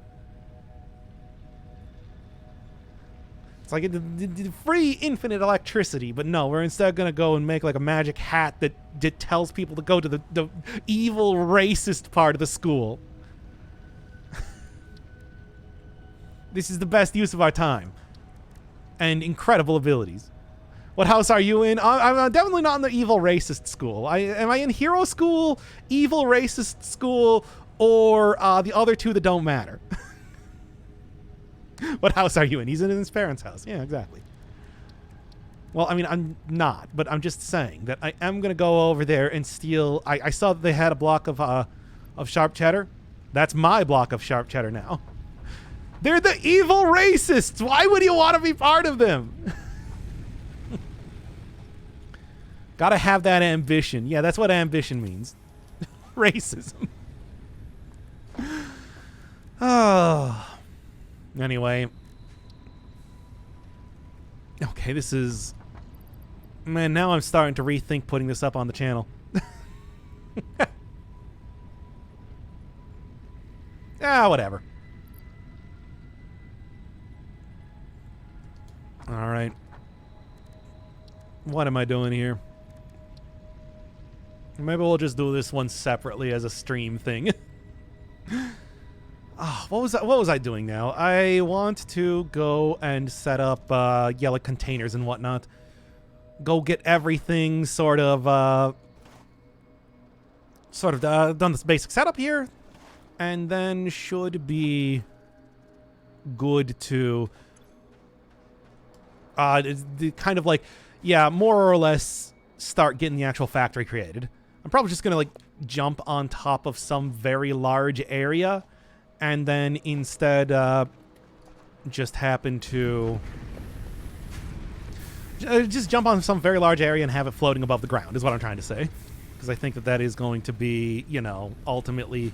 It's like the free infinite electricity, but no, we're instead going to go and make like a magic hat that tells people to go to the evil racist part of the school. This is the best use of our time. And incredible abilities. What house are you in? I'm definitely not in the evil racist school. Am I in hero school, evil racist school, or the other two that don't matter? What house are you in? He's in his parents' house. Yeah, exactly. Well, I mean, I'm not, but I'm just saying that I am going to go over there and steal. I saw that they had a block of sharp cheddar. That's my block of sharp cheddar now. They're the evil racists. Why would you want to be part of them? Gotta have that ambition. Yeah, that's what ambition means. Racism. Oh. Anyway. Okay, this is... Man, now I'm starting to rethink putting this up on the channel. Ah, whatever. Alright. What am I doing here? Maybe we'll just do this one separately as a stream thing. Oh, what was I doing now? I want to go and set up like containers and whatnot. Go get everything sort of done this basic setup here, and then should be good to kind of like, yeah, more or less start getting the actual factory created. I'm probably just gonna like jump on top of some very large area and then instead just happen to just jump on some very large area and have it floating above the ground is what I'm trying to say. Because I think that is going to be, you know, ultimately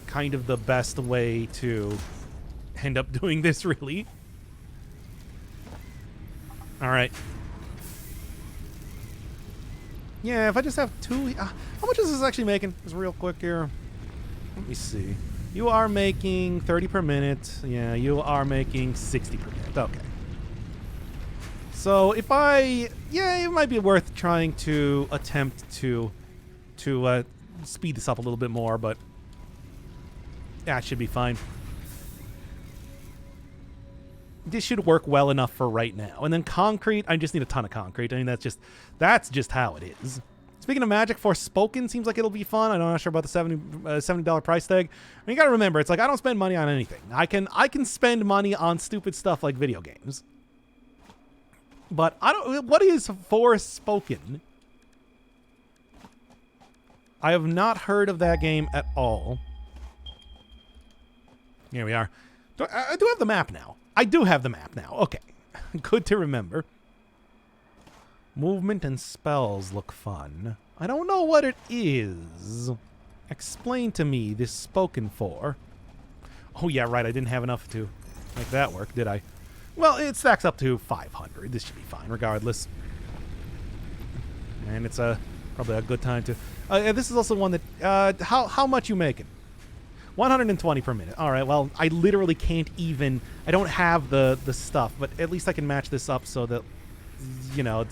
kind of the best way to end up doing this, really. Alright. Yeah, if I just have two... how much is this actually making? Just real quick here. Let me see. You are making 30 per minute. Yeah, you are making 60 per minute. Okay. So if I... Yeah, it might be worth trying to attempt to speed this up a little bit more, but... Yeah, it should be fine. This should work well enough for right now. And then concrete, I just need a ton of concrete. I mean, that's just how it is. Speaking of Magic Forspoken, seems like it'll be fun. I'm not sure about the $70 price tag. I mean, you gotta remember, it's like I don't spend money on anything. I can spend money on stupid stuff like video games. But I don't... What is Forspoken? I have not heard of that game at all. Here we are. I do have the map now. I do have the map now. Okay. Good to remember. Movement and spells look fun. I don't know what it is. Explain to me this spoken for. Oh, yeah, right. I didn't have enough to make that work, did I? Well, it stacks up to 500. This should be fine, regardless. And it's a Probably a good time to. This is also one that. How much you making? 120 per minute. All right. Well, I literally can't even. I don't have the stuff, but at least I can match this up so that, you know.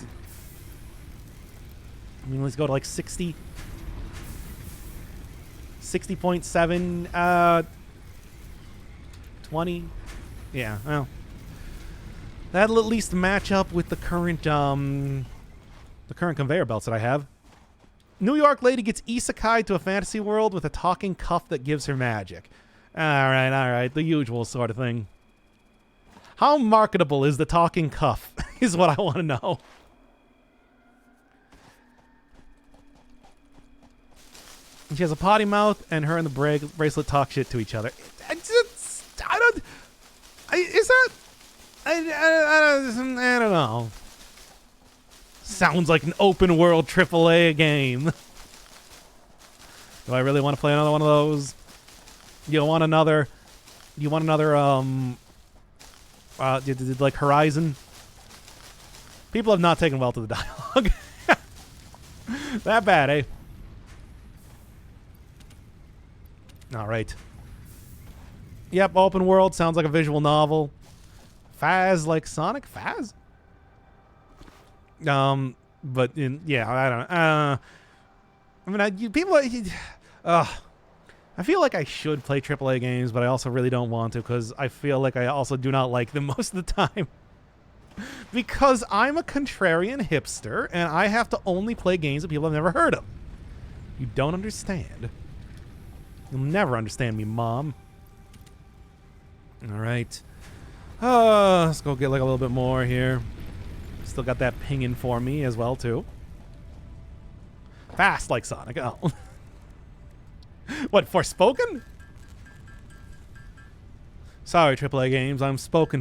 I mean, let's go to like 60. 60.7. 20. Yeah. Well, that'll at least match up with the current conveyor belts that I have. New York lady gets isekai to a fantasy world with a talking cuff that gives her magic. All right, the usual sort of thing. How marketable is the talking cuff is what I want to know. She has a potty mouth, and her and the bracelet talk shit to each other. I don't know. Sounds like an open world AAA game. Do I really want to play another one of those? You want another like Horizon? People have not taken well to the dialogue. That bad, eh? All right. Yep, open world sounds like a visual novel. Phaz like Sonic? Phaz? But yeah, I don't know. I mean, I feel like I should play AAA games, but I also really don't want to because I feel like I also do not like them most of the time. Because I'm a contrarian hipster, and I have to only play games that people have never heard of. You don't understand. You'll never understand me, Mom. All right. Let's go get like a little bit more here. Still got that pinging for me as well, too. Fast like Sonic. Oh. What, Forspoken? Sorry, AAA games. I'm spoken